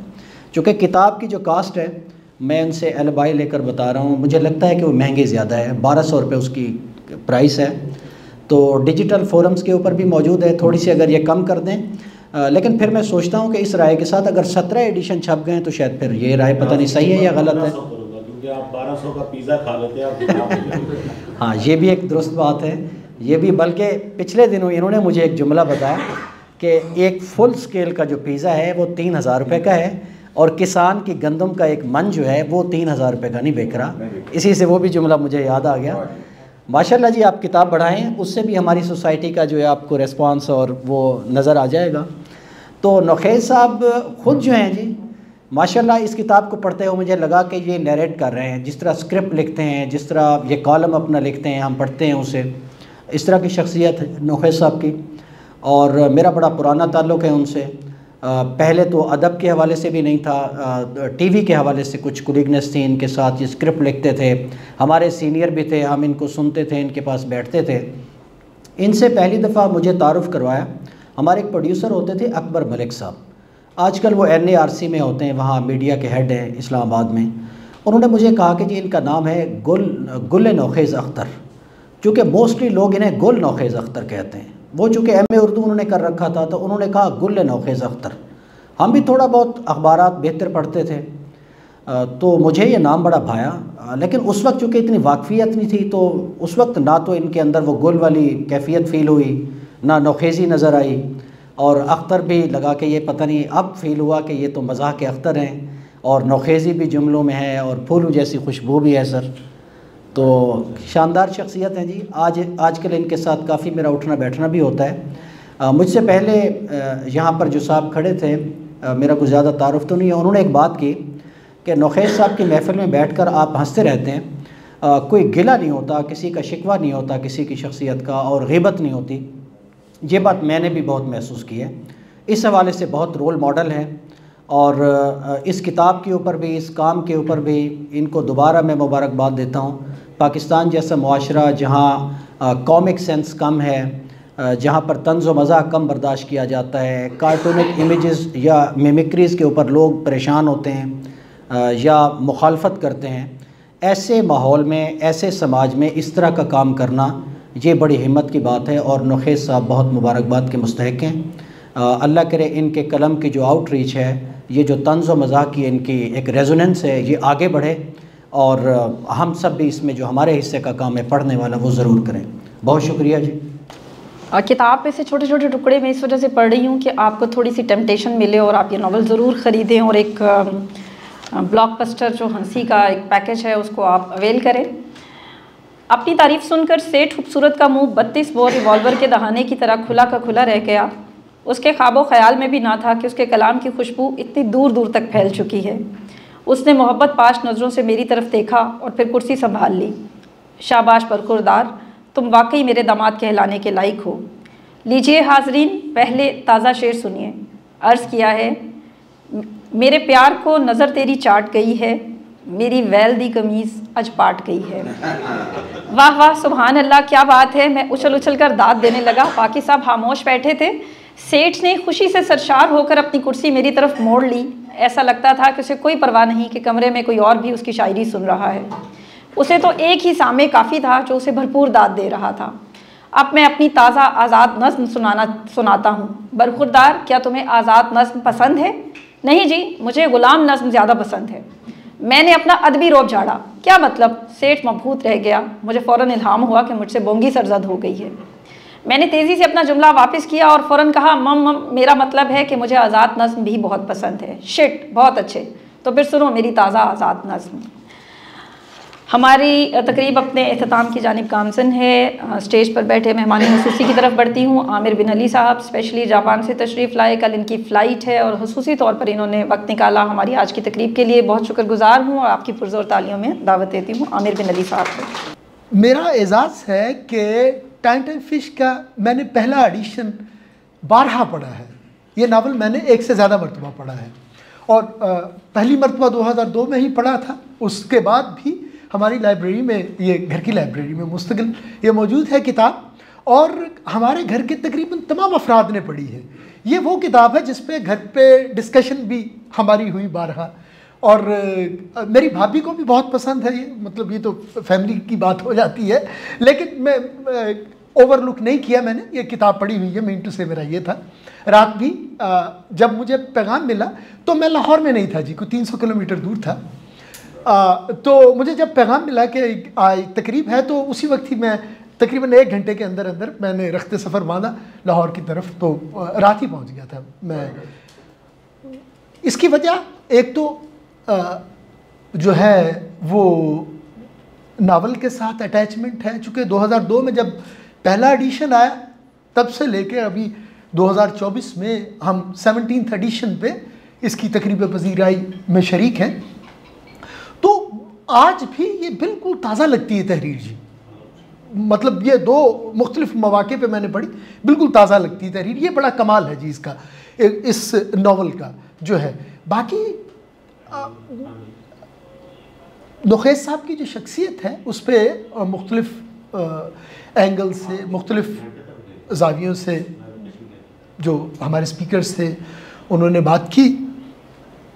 चूँकि किताब की जो कास्ट है, मैं उनसे एलबाई लेकर बता रहा हूँ, मुझे लगता है कि वो महंगी ज़्यादा है, 1200 रुपये उसकी प्राइस है। तो डिजिटल फोरम्स के ऊपर भी मौजूद है, थोड़ी सी अगर ये कम कर दें, लेकिन फिर मैं सोचता हूँ कि इस राय के साथ अगर 17 एडिशन छप गए तो शायद फिर ये राय पता नहीं सही है या गलत है। क्योंकि आप 1200 का पिज़्ज़ा खा लेते हैं। हाँ, ये भी एक दुरुस्त बात है। ये भी, बल्कि पिछले दिनों इन्होंने मुझे एक जुमला बताया कि एक फुल स्केल का जो पिज़्ज़ा है वो 3000 रुपये का है और किसान की गंदम का एक मन जो है वो 3000 रुपये का नहीं बिक रहा। इसी से वो भी जुमला मुझे याद आ गया। माशाल्लाह जी, आप किताब बढ़ाएं, उससे भी हमारी सोसाइटी का जो है आपको रिस्पांस और वो नज़र आ जाएगा। तो नौखेज़ साहब ख़ुद जो हैं जी माशाल्लाह, इस किताब को पढ़ते हुए मुझे लगा कि ये नरेट कर रहे हैं, जिस तरह स्क्रिप्ट लिखते हैं, जिस तरह ये कॉलम अपना लिखते हैं, हम पढ़ते हैं उसे, इस तरह की शख्सियत है नौखेज़ साहब की। और मेरा बड़ा पुराना ताल्लुक़ है उनसे। पहले तो अदब के हवाले से भी नहीं था, टीवी के हवाले से कुछ कुलीगनेस थी इनके साथ, ये स्क्रिप्ट लिखते थे, हमारे सीनियर भी थे, हम इनको सुनते थे, इनके पास बैठते थे। इनसे पहली दफ़ा मुझे तारुफ़ करवाया हमारे एक प्रोड्यूसर होते थे अकबर मलिक साहब, आजकल वो NARC में होते हैं, वहाँ मीडिया के हेड हैं इस्लामाबाद में। उन्होंने मुझे कहा कि जी इनका नाम है गुल नौखेज़ अख्तर, चूँकि मोस्टली लोग इन्हें गुल नौखेज़ अख्तर कहते हैं। वो चूँकि MA उर्दू उन्होंने कर रखा था तो उन्होंने कहा गुल नौखेज़ अख्तर। हम भी थोड़ा बहुत अखबारात बेहतर पढ़ते थे तो मुझे ये नाम बड़ा भाया, लेकिन उस वक्त चूँकि इतनी वाकफ़ियत नहीं थी तो उस वक्त ना तो इनके अंदर वो गुल वाली कैफियत फ़ील हुई, ना नौखेज़ी नज़र आई, और अख्तर भी लगा कि ये पता नहीं, अब फ़ील हुआ कि ये तो मज़ाह के अख्तर हैं और नौखेज़ी भी जुमलों में है और फूल जैसी खुशबू भी है सर। तो शानदार शख्सियत हैं जी। आजकल इनके साथ काफ़ी मेरा उठना बैठना भी होता है। मुझसे पहले यहाँ पर जो साहब खड़े थे, मेरा कुछ ज़्यादा तारुफ़ तो नहीं है, उन्होंने एक बात की कि नौखेज़ साहब की महफ़िल में बैठकर आप हंसते रहते हैं, कोई गिला नहीं होता, किसी का शिकवा नहीं होता किसी की शख्सियत का, और ग़ीबत नहीं होती। ये बात मैंने भी बहुत महसूस की है। इस हवाले से बहुत रोल मॉडल हैं और इस किताब के ऊपर भी, इस काम के ऊपर भी इनको दोबारा मैं मुबारकबाद देता हूँ। पाकिस्तान जैसा मुआशरा जहाँ कॉमिक सेंस कम है, जहाँ पर तंज़ व मज़ाक कम बर्दाश्त किया जाता है, कार्टूनिक इमेजेस या मिमिक्रीज़ के ऊपर लोग परेशान होते हैं या मुखालफत करते हैं, ऐसे माहौल में, ऐसे समाज में इस तरह का काम करना ये बड़ी हिम्मत की बात है और नौखेज़ साहब बहुत मुबारकबाद के मुस्तहिक हैं। अल्लाह करे इनके कलम की जो आउटरीच है, ये जो तंज़ व मज़ाक की इनकी एक रेजोनेंस है, ये आगे बढ़े और हम सब भी इसमें जो हमारे हिस्से का काम है पढ़ने वाला वो ज़रूर करें। बहुत शुक्रिया जी। किताब में से छोटे छोटे टुकड़े मैं इस वजह से पढ़ रही हूँ कि आपको थोड़ी सी टेम्पटेशन मिले और आप ये नावल ज़रूर ख़रीदें और एक ब्लॉकबस्टर जो हंसी का एक पैकेज है उसको आप अवेल करें। अपनी तारीफ़ सुनकर सेठ खूबसूरत का मुंह 32 बोर रिवॉल्वर के दहाने की तरह खुला का खुला रह गया। उसके ख्वाबो ख्याल में भी ना था कि उसके कलाम की खुशबू इतनी दूर दूर तक फैल चुकी है। उसने मोहब्बत पाश नज़रों से मेरी तरफ देखा और फिर कुर्सी संभाल ली। शाबाश बरखुरदार, तुम वाकई मेरे दामाद कहलाने के लायक हो। लीजिए हाजरीन, पहले ताज़ा शेर सुनिए। अर्ज़ किया है, मेरे प्यार को नज़र तेरी चाट गई है, मेरी वैल दी कमीज़ अज पाट गई है। वाह वाह, सुभान अल्लाह, क्या बात है। मैं उछल उछल कर दाद देने लगा। बाकी साहब खामोश बैठे थे। सेठ ने खुशी से सरशार होकर अपनी कुर्सी मेरी तरफ मोड़ ली। ऐसा लगता था कि उसे कोई परवाह नहीं कि कमरे में कोई और भी उसकी शायरी सुन रहा है। उसे तो एक ही सामे काफ़ी था जो उसे भरपूर दाद दे रहा था। अब मैं अपनी ताज़ा आज़ाद नज़्म सुनाता हूँ। बरखुरदार, क्या तुम्हें आज़ाद नज़्म पसंद है? नहीं जी, मुझे ग़ुलाम नज़्म ज़्यादा पसंद है। मैंने अपना अदबी रोब झाड़ा। क्या मतलब? सेठ मबहूत रह गया। मुझे फ़ौरन इल्हाम हुआ कि मुझसे बोंगी सरजद हो गई है। मैंने तेज़ी से अपना जुमला वापस किया और फ़ौरन कहा, मम मेरा मतलब है कि मुझे आज़ाद नज़्म भी बहुत पसंद है। शिट, बहुत अच्छे। तो फिर सुनो मेरी ताज़ा आज़ाद नज़्म। हमारी तकरीब अपने अख्ताम की जानिब गामज़न है। स्टेज पर बैठे मेहमान खुसूसी की तरफ बढ़ती हूँ। आमिर बिन अली साहब स्पेशली जापान से तशरीफ़ लाए, कल इनकी फ़्लाइट है और खुसूसी तौर पर इन्होंने वक्त निकाला हमारी आज की तकरीब के लिए। बहुत शुक्रगुज़ार हूँ और आपकी पुरज़ोर तालियों में दावत देती हूँ आमिर बिन अली साहब को। मेरा एजाज़ है कि टाइम फिश का मैंने पहला एडिशन 12 पढ़ा है। ये नावल मैंने 1 से ज़्यादा मरतबा पढ़ा है और पहली मरतबा 2002 में ही पढ़ा था। उसके बाद भी हमारी लाइब्रेरी में, ये घर की लाइब्रेरी में मुस्तकिल ये मौजूद है किताब और हमारे घर के तकरीबन तमाम अफराद ने पढ़ी है। ये वो किताब है जिस पे घर पे डिस्कशन भी हमारी हुई 12 और मेरी भाभी को भी बहुत पसंद है। ये मतलब ये तो फैमिली की बात हो जाती है, लेकिन मैं ओवरलुक नहीं किया, मैंने ये किताब पढ़ी हुई है। मीन टू से मेरा ये था। रात भी जब मुझे पैगाम मिला तो मैं लाहौर में नहीं था जी, कोई 300 किलोमीटर दूर था। तो मुझे जब पैगाम मिला कि तकरीब है तो उसी वक्त ही मैं तकरीबन 1 घंटे के अंदर अंदर मैंने रख्ते सफ़र बांधा लाहौर की तरफ, तो रात ही पहुंच गया था मैं। इसकी वजह एक तो जो है वो नावल के साथ अटैचमेंट है, चूँकि 2002 में जब पहला एडिशन आया तब से लेकर अभी 2024 में हम 17th एडिशन पे इसकी तकरीब पज़ीराई में शरीक हैं। तो आज भी ये बिल्कुल ताज़ा लगती है तहरीर जी। मतलब ये 2 मुख्तलिफ मौके पे मैंने पढ़ी, बिल्कुल ताज़ा लगती है तहरीर। ये बड़ा कमाल है जी इसका, इस नावल का जो है। बाकी नुखैस साहब की जो शख्सियत है उस पर मुख्तलिफ एंगल से, मुख्तलिफ ज़ावियों से जो हमारे स्पीकर्स थे उन्होंने बात की।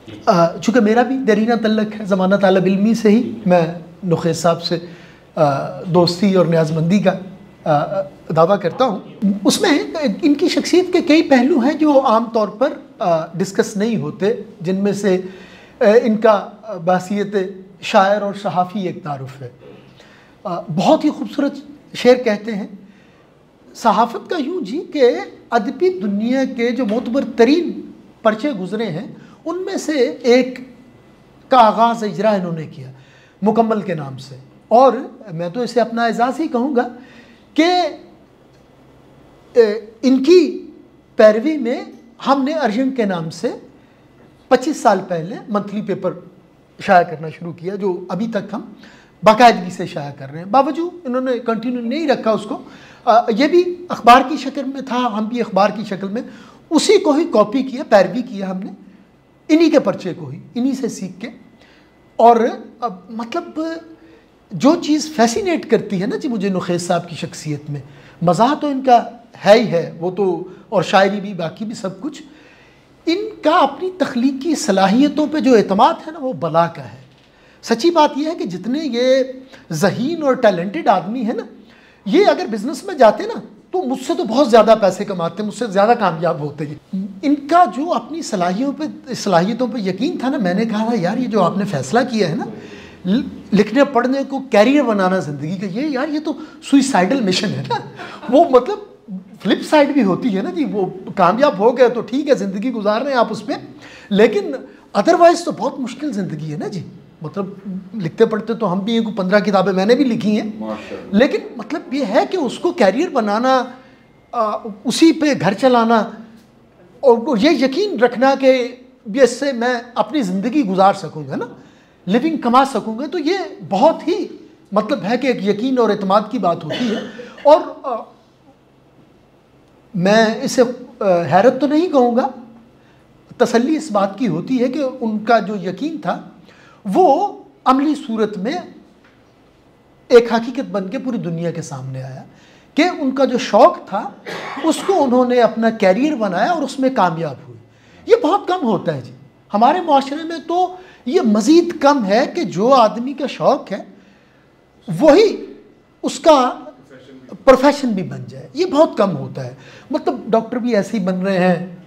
चूँकि मेरा भी दरीना तल्लक है, ज़माना तालब इल्मी से ही मैं नुखैस साहब से दोस्ती और न्याज़मंदी का दावा करता हूँ। उसमें इनकी शख्सियत के कई पहलू हैं जो आम तौर पर डिस्कस नहीं होते, जिनमें से इनका बासियत शायर और सहाफ़ी एक तारुफ़ है। बहुत ही खूबसूरत शेर कहते हैं सहाफ़त का यूँ जी कि अदबी दुनिया के जो मोतबर तरीन पर्चे गुज़रे हैं उनमें से एक का आगाज़ इजरा इन्होंने किया मुकम्मल के नाम से। और मैं तो इसे अपना एजाज़ ही कहूँगा कि इनकी पैरवी में हमने अर्जन के नाम से 25 साल पहले मंथली पेपर शाया करना शुरू किया, जो अभी तक हम बाकायदगी से शाया कर रहे हैं। बावजूद इन्होंने कंटिन्यू नहीं रखा उसको। ये भी अखबार की शक्ल में था, हम भी अखबार की शक्ल में उसी को ही कॉपी किया, पैरवी किया हमने, इन्हीं के पर्चे को ही, इन्हीं से सीख के। और मतलब जो चीज़ फैसिनेट करती है ना जी मुझे नुखैस साहब की शख्सियत में, मज़ाह तो इनका है ही है, वो तो, और शायरी भी, बाकी भी सब कुछ। इनका अपनी तख्लीकी सलाहियतों पे जो एतमाद है ना वो बला का है। सच्ची बात यह है कि जितने ये ज़हीन और टैलेंटेड आदमी है ना, ये अगर बिज़नेस में जाते ना तो मुझसे तो बहुत ज़्यादा पैसे कमाते, मुझसे ज़्यादा कामयाब होते हैं। इनका जो अपनी सलाहियतों पे यकीन था ना, मैंने कहा था यार ये जो आपने फ़ैसला किया है ना लिखने पढ़ने को कैरियर बनाना ज़िंदगी का, ये यार ये तो सुइसाइडल मिशन है ना। वो मतलब फ्लिप साइड भी होती है ना जी, वो कामयाब हो गए तो ठीक है, ज़िंदगी गुजार रहे हैं आप उसमें, लेकिन अदरवाइज़ तो बहुत मुश्किल ज़िंदगी है ना जी। मतलब लिखते पढ़ते तो हम भी एक 15 किताबें मैंने भी लिखी हैं, लेकिन मतलब ये है कि उसको कैरियर बनाना, उसी पे घर चलाना और ये यकीन रखना कि इससे मैं अपनी ज़िंदगी गुजार सकूँगा ना, लिविंग कमा सकूँगा, तो ये बहुत ही मतलब है कि एक यकीन और एतमाद की बात होती है। और मैं इसे हैरत तो नहीं कहूँगा, तसल्ली इस बात की होती है कि उनका जो यकीन था वो अमली सूरत में एक हकीकत बन के पूरी दुनिया के सामने आया कि उनका जो शौक़ था उसको उन्होंने अपना कैरियर बनाया और उसमें कामयाब हुए। ये बहुत कम होता है जी हमारे माशरे में, तो ये मज़ीद कम है कि जो आदमी का शौक़ है वही उसका प्रोफेशन भी बन जाए, ये बहुत कम होता है। मतलब डॉक्टर भी ऐसे ही बन रहे हैं,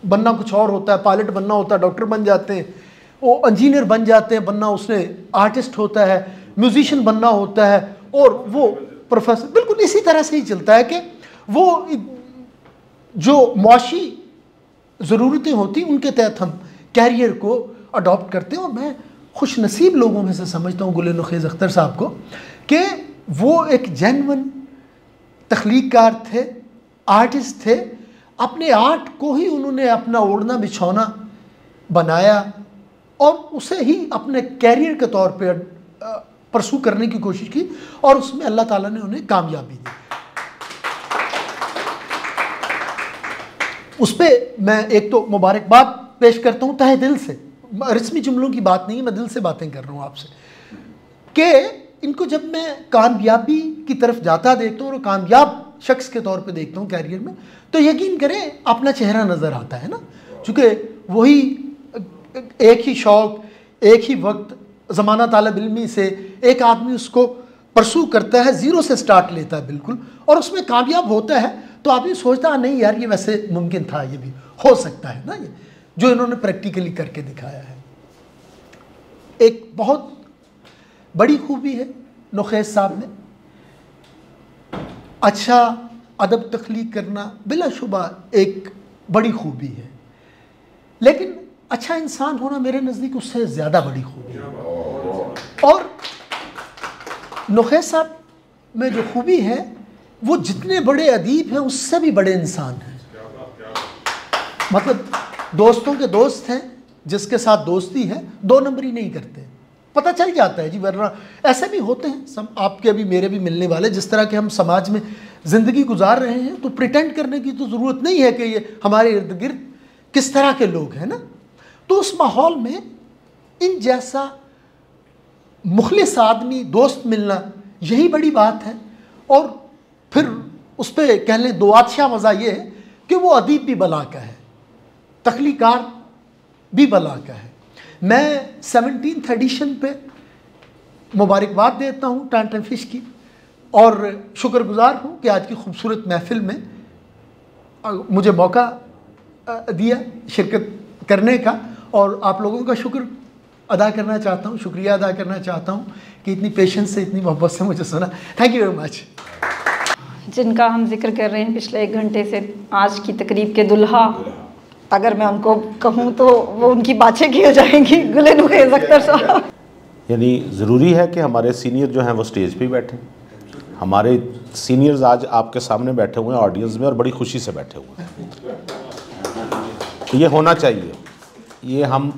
बनना कुछ और होता है, पायलट बनना होता है, डॉक्टर बन जाते हैं, वो इंजीनियर बन जाते हैं, बनना उसने आर्टिस्ट होता है, म्यूजिशियन बनना होता है, और वो प्रोफेसर। बिल्कुल इसी तरह से ही चलता है कि वो जो मुआशी ज़रूरतें होती उनके तहत हम कैरियर को अडॉप्ट करते हैं। और मैं खुश नसीब लोगों में से समझता हूँ गुल नुखेज़ अख्तर साहब को कि वो एक जेन्युइन तख्लीक़कार थे, आर्टिस्ट थे। अपने आर्ट को ही उन्होंने अपना ओढ़ना बिछौना बनाया और उसे ही अपने कैरियर के तौर पे परसू करने की कोशिश की और उसमें अल्लाह ताला ने उन्हें कामयाबी दी। उस पर मैं एक तो मुबारकबाद पेश करता हूँ तहे दिल से, रस्मी जुमलों की बात नहीं, मैं दिल से बातें कर रहा हूँ आपसे, कि इनको जब मैं कामयाबी की तरफ जाता देखता हूँ और कामयाब शख्स के तौर पे देखता हूँ कैरियर में, तो यकीन करें अपना चेहरा नज़र आता है ना, चूँकि वही एक ही शौक़, एक ही वक्त, ज़माना तालिब इल्मी से एक आदमी उसको परसू करता है, ज़ीरो से स्टार्ट लेता है बिल्कुल, और उसमें कामयाब होता है, तो आदमी सोचता है नहीं यार ये वैसे मुमकिन था, ये भी हो सकता है ना, ये जो इन्होंने प्रैक्टिकली करके दिखाया है। एक बहुत बड़ी खूबी है नुखेज़ साहब में, अच्छा अदब तख्लीक करना बिलाशुबा एक बड़ी खूबी है, लेकिन अच्छा इंसान होना मेरे नज़दीक उससे ज़्यादा बड़ी खूबी है। और नुखेज़ साहब में जो खूबी है वो जितने बड़े अदीब हैं उससे भी बड़े इंसान हैं। मतलब दोस्तों के दोस्त हैं, जिसके साथ दोस्ती है, दो नंबरी नहीं करते, पता चल जाता है जी, वरना ऐसे भी होते हैं सब आपके अभी मेरे भी मिलने वाले, जिस तरह के हम समाज में ज़िंदगी गुजार रहे हैं, तो प्रिटेंड करने की तो ज़रूरत नहीं है कि ये हमारे इर्द गिर्द किस तरह के लोग हैं ना। तो उस माहौल में इन जैसा मुखलिस आदमी दोस्त मिलना यही बड़ी बात है। और फिर उस पर कह लें दो अच्छा मज़ा ये है कि वो अदीब भी बला का है, तख्लीकार भी बला का है। मैं 17th एडिशन पे मुबारकबाद देता हूँ टांटन फिश की, और शुक्रगुजार हूँ कि आज की खूबसूरत महफिल में मुझे मौका दिया शिरकत करने का, और आप लोगों का शुक्र अदा करना चाहता हूँ, शुक्रिया अदा करना चाहता हूँ कि इतनी पेशेंस से, इतनी मोहब्बत से मुझे सुना। Thank you very much. जिनका हम जिक्र कर रहे हैं पिछले 1 घंटे से, आज की तकरीब के दुल्हा, अगर मैं उनको कहूँ तो वो उनकी बातें की हो जाएंगी, गुल नुखेज़ अख्तर साहब। यानी ज़रूरी है कि हमारे सीनियर जो हैं वो स्टेज पे ही बैठे। हमारे सीनियर्स आज आपके सामने बैठे हुए हैं ऑडियंस में, और बड़ी खुशी से बैठे हुए हैं। तो ये होना चाहिए, ये हम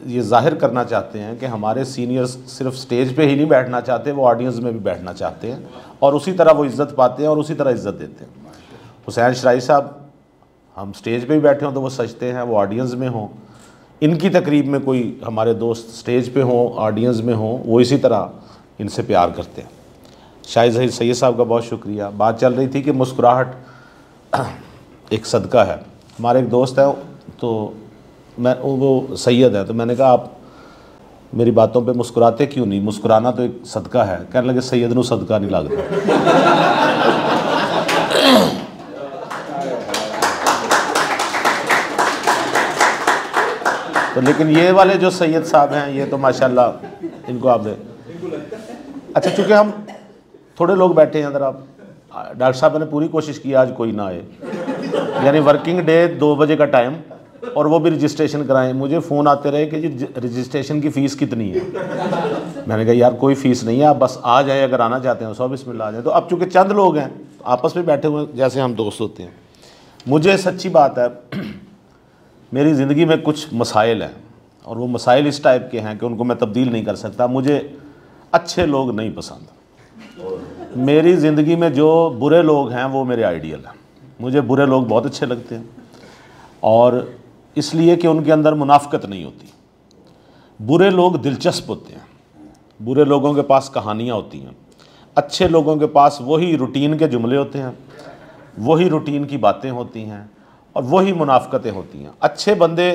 ये जाहिर करना चाहते हैं कि हमारे सीनियर्स सिर्फ स्टेज पे ही नहीं बैठना चाहते, वो ऑडियंस में भी बैठना चाहते हैं, और उसी तरह वो इज़्ज़त पाते हैं और उसी तरह इज़्ज़त देते हैं। हुसैन शराई साहब, हम स्टेज पे ही बैठे हों तो वो सजते हैं, वो ऑडियंस में हों। इनकी तकरीब में कोई हमारे दोस्त स्टेज पे हों, ऑडियंस में हों, वो इसी तरह इनसे प्यार करते हैं। शाहिद ज़हीर सैयद साहब का बहुत शुक्रिया। बात चल रही थी कि मुस्कुराहट एक सदका है। हमारे एक दोस्त है, तो वो सैयद है, तो मैंने कहा आप मेरी बातों पे मुस्कुराते क्यों नहीं, मुस्कुराना तो एक सदका है। कहने लगे सैयद नू सदका नहीं लगता। तो लेकिन ये वाले जो सैयद साहब हैं, ये तो माशाल्लाह इनको आप दे। अच्छा, चूँकि हम थोड़े लोग बैठे हैं, अगर आप डॉक्टर साहब ने पूरी कोशिश की आज कोई ना आए, यानी वर्किंग डे 2 बजे का टाइम, और वो भी रजिस्ट्रेशन कराएं। मुझे फ़ोन आते रहे कि जी रजिस्ट्रेशन की फ़ीस कितनी है। मैंने कहा यार कोई फ़ीस नहीं है, आप बस आ जाए, अगर आना चाहते हैं सो बिस्मिल्लाह आ जाए। तो अब चूँकि चंद लोग हैं आपस में बैठे हुए जैसे हम दोस्त होते हैं। मुझे सच्ची बात है, मेरी ज़िंदगी में कुछ मसाइल हैं, और वो मसाइल इस टाइप के हैं कि उनको मैं तब्दील नहीं कर सकता। मुझे अच्छे लोग नहीं पसंद। मेरी ज़िंदगी में जो बुरे लोग हैं वो मेरे आइडियल हैं। मुझे बुरे लोग बहुत अच्छे लगते हैं, और इसलिए कि उनके अंदर मुनाफकत नहीं होती। बुरे लोग दिलचस्प होते हैं, बुरे लोगों के पास कहानियाँ होती हैं। अच्छे लोगों के पास वही रूटीन के जुमले होते हैं, वही रूटीन की बातें होती हैं, और वही मुनाफकतें होती हैं। अच्छे बंदे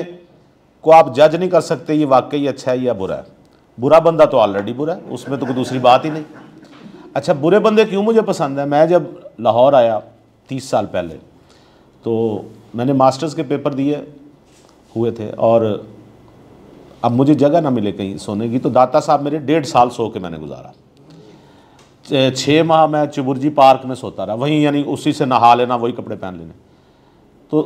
को आप जज नहीं कर सकते ये वाकई अच्छा है या बुरा है। बुरा बंदा तो ऑलरेडी बुरा है, उसमें तो कोई दूसरी बात ही नहीं। अच्छा, बुरे बंदे क्यों मुझे पसंद है? मैं जब लाहौर आया 30 साल पहले, तो मैंने मास्टर्स के पेपर दिए हुए थे, और अब मुझे जगह ना मिले कहीं सोने की, तो दाता साहब मेरे 1.5 साल सो के मैंने गुजारा। 6 माह मैं चुबुर्जी पार्क में सोता रहा, वहीं यानी उसी से नहा लेना, वही कपड़े पहन लेने। तो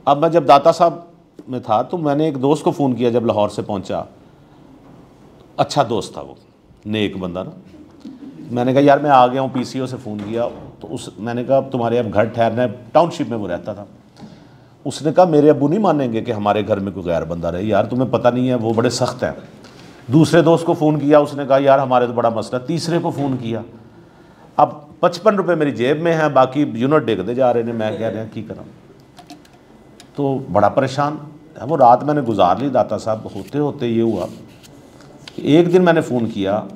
अब मैं जब दाता साहब में था, तो मैंने एक दोस्त को फ़ोन किया जब लाहौर से पहुंचा, अच्छा दोस्त था वो, नेक बंदा ना। मैंने कहा यार मैं आ गया हूँ, पीसीओ से फ़ोन किया तो मैंने कहा अब तुम्हारे अब घर ठहरना है, टाउनशिप में वो रहता था। उसने कहा मेरे अब्बू नहीं मानेंगे कि हमारे घर में कोई गैर बंदा रहे, यार तुम्हें पता नहीं है वो बड़े सख्त हैं। दूसरे दोस्त को फ़ोन किया, उसने कहा यार हमारे तो बड़ा मसला। तीसरे को फ़ोन किया, अब 55 रुपये मेरी जेब में है, बाकी यूनिट डिगते जा रहे हैं, मैं कह रहा की करा। तो बड़ा परेशान वो रात मैंने गुजार ली। दाता साहब होते होते ये हुआ कि एक दिन मैंने फ़ोन किया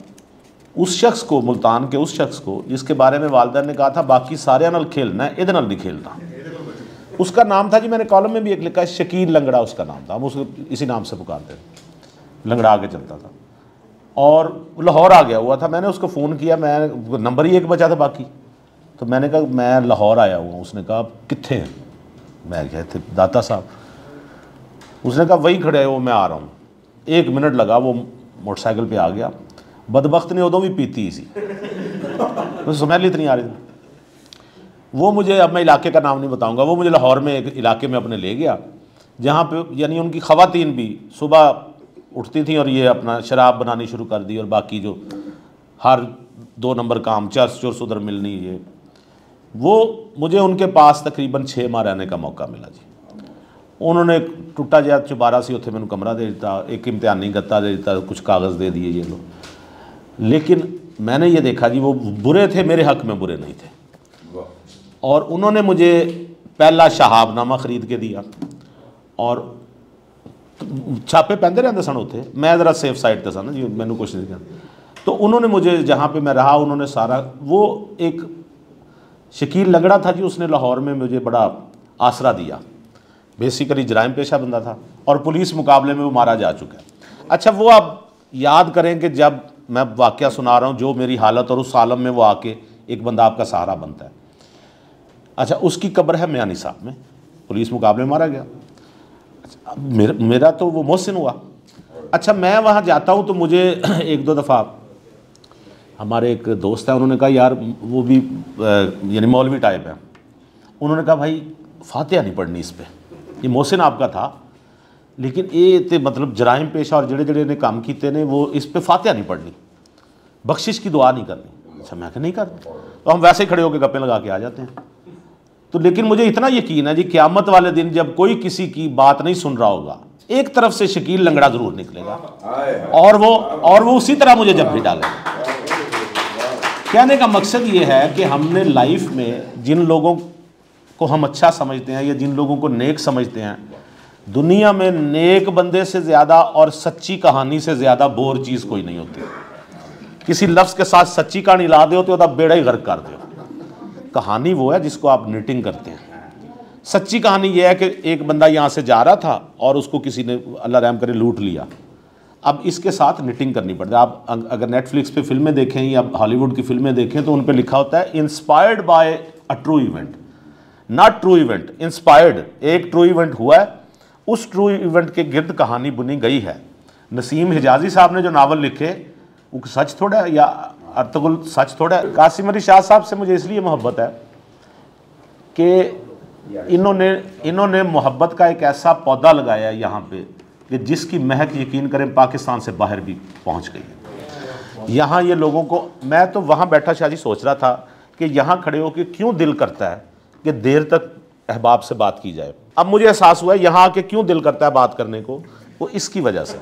उस शख्स को, मुल्तान के उस शख्स को जिसके बारे में वालदा ने कहा था बाकी सारे नाल खेलना है, इधर नाल नहीं खेलना। उसका नाम था जी, मैंने कॉलम में भी एक लिखा है, शकील लंगड़ा उसका नाम था, हम उसको इसी नाम से पुकारते थे, लंगड़ा आगे चलता था। और लाहौर आ गया हुआ था। मैंने उसको फ़ोन किया, मैं नंबर ही एक बचा था बाकी, तो मैंने कहा मैं लाहौर आया हुआ हूँ। उसने कहा कित्थे हैं? मैं गए थे दाता साहब। उसने कहा वही खड़े हो, मैं आ रहा हूँ। 1 मिनट लगा, वो मोटरसाइकिल पे आ गया। बदबख्त ने उदों भी पीती सी, मुझे स्मेल इतनी आ रही थी। वो मुझे, अब मैं इलाके का नाम नहीं बताऊंगा, वो मुझे लाहौर में एक इलाके में अपने ले गया जहाँ पे यानी उनकी ख़वातीन भी सुबह उठती थी और ये अपना शराब बनानी शुरू कर दी, और बाकी जो हर 2 नंबर काम, चर्च चुर्स उधर मिलनी, ये वो मुझे उनके पास तकरीबन 6 माह रहने का मौका मिला जी। उन्होंने टुटा जहा चुबारा सी उत्थे मैनू कमरा दे दिता, एक इम्तिहानी गत्ता दे दिता, कुछ कागज़ दे दिए ये लोग। लेकिन मैंने ये देखा जी वो बुरे थे, मेरे हक़ में बुरे नहीं थे। और उन्होंने मुझे पहला शहाबनामा ख़रीद के दिया और छापे पैंदे रहते सन उत्थे, मैं ज़रा सेफ साइड ते सन जी, मैनू कुछ नहीं कहना। तो उन्होंने मुझे जहाँ पे मैं रहा उन्होंने सारा, वो एक शकील लंगड़ा था जी, उसने लाहौर में मुझे बड़ा आसरा दिया। बेसिकली जराइम पेशा बंदा था और पुलिस मुकाबले में वो मारा जा चुका है। अच्छा वो आप याद करें कि जब मैं वाक़या सुना रहा हूँ जो मेरी हालत, और उस आलम में वो आके एक बंदा आपका सहारा बनता है। अच्छा उसकी कब्र है मियानी साहब में, पुलिस मुकाबले में मारा गया। अच्छा, मेरा तो वो मोहसिन हुआ। अच्छा मैं वहाँ जाता हूँ तो मुझे 1-2 दफ़ा हमारे एक दोस्त है, उन्होंने कहा यार वो भी यानी मौलवी टाइप है, उन्होंने कहा भाई फातिहा नहीं पढ़नी इस पर, ये मोहसिन आपका था लेकिन ये तो मतलब जराइम पेशा और जड़े जड़े ने काम किए ने वो इस पर फातिहा नहीं पढ़नी, बख्शिश की दुआ नहीं करनी। अच्छा मैं नहीं करता, तो हम वैसे ही खड़े होकर गप्पे लगा के आ जाते हैं। तो लेकिन मुझे इतना यकीन है जी क़यामत वाले दिन जब कोई किसी की बात नहीं सुन रहा होगा, एक तरफ से शकील लंगड़ा ज़रूर निकलेगा और वो उसी तरह मुझे जब भी डालेगा। कहने का मकसद ये है कि हमने लाइफ में जिन लोगों को हम अच्छा समझते हैं या जिन लोगों को नेक समझते हैं, दुनिया में नेक बंदे से ज़्यादा और सच्ची कहानी से ज़्यादा बोर चीज़ कोई नहीं होती। किसी लफ्ज़ के साथ सच्ची कहानी ला दो तो बेड़ा ही गर्क कर दो। कहानी वो है जिसको आप निटिंग करते हैं। सच्ची कहानी यह है कि एक बंदा यहाँ से जा रहा था और उसको किसी ने अल्लाह रहम करे लूट लिया। अब इसके साथ निटिंग करनी पड़ती है। आप अगर नेटफ्लिक्स पे फिल्में देखें या हॉलीवुड की फिल्में देखें तो उन पे लिखा होता है inspired by a true event, not true event, inspired. एक ट्रू इवेंट हुआ है, उस ट्रू इवेंट के गिर्द कहानी बुनी गई है। नसीम हिजाजी साहब ने जो नावल लिखे वो सच थोड़ा है या अर्तगुल सच थोड़ा है। कासिम अली शाह साहब से मुझे इसलिए मोहब्बत है कि इन्होंने मोहब्बत का एक ऐसा पौधा लगाया है यहाँ पे कि जिसकी महक यकीन करें पाकिस्तान से बाहर भी पहुँच गई है। यहाँ ये लोगों को, मैं तो वहाँ बैठा शाहजी सोच रहा था कि यहाँ खड़े होकर क्यों दिल करता है कि देर तक अहबाब से बात की जाए। अब मुझे एहसास हुआ है यहाँ आके क्यों दिल करता है बात करने को, वो इसकी वजह से।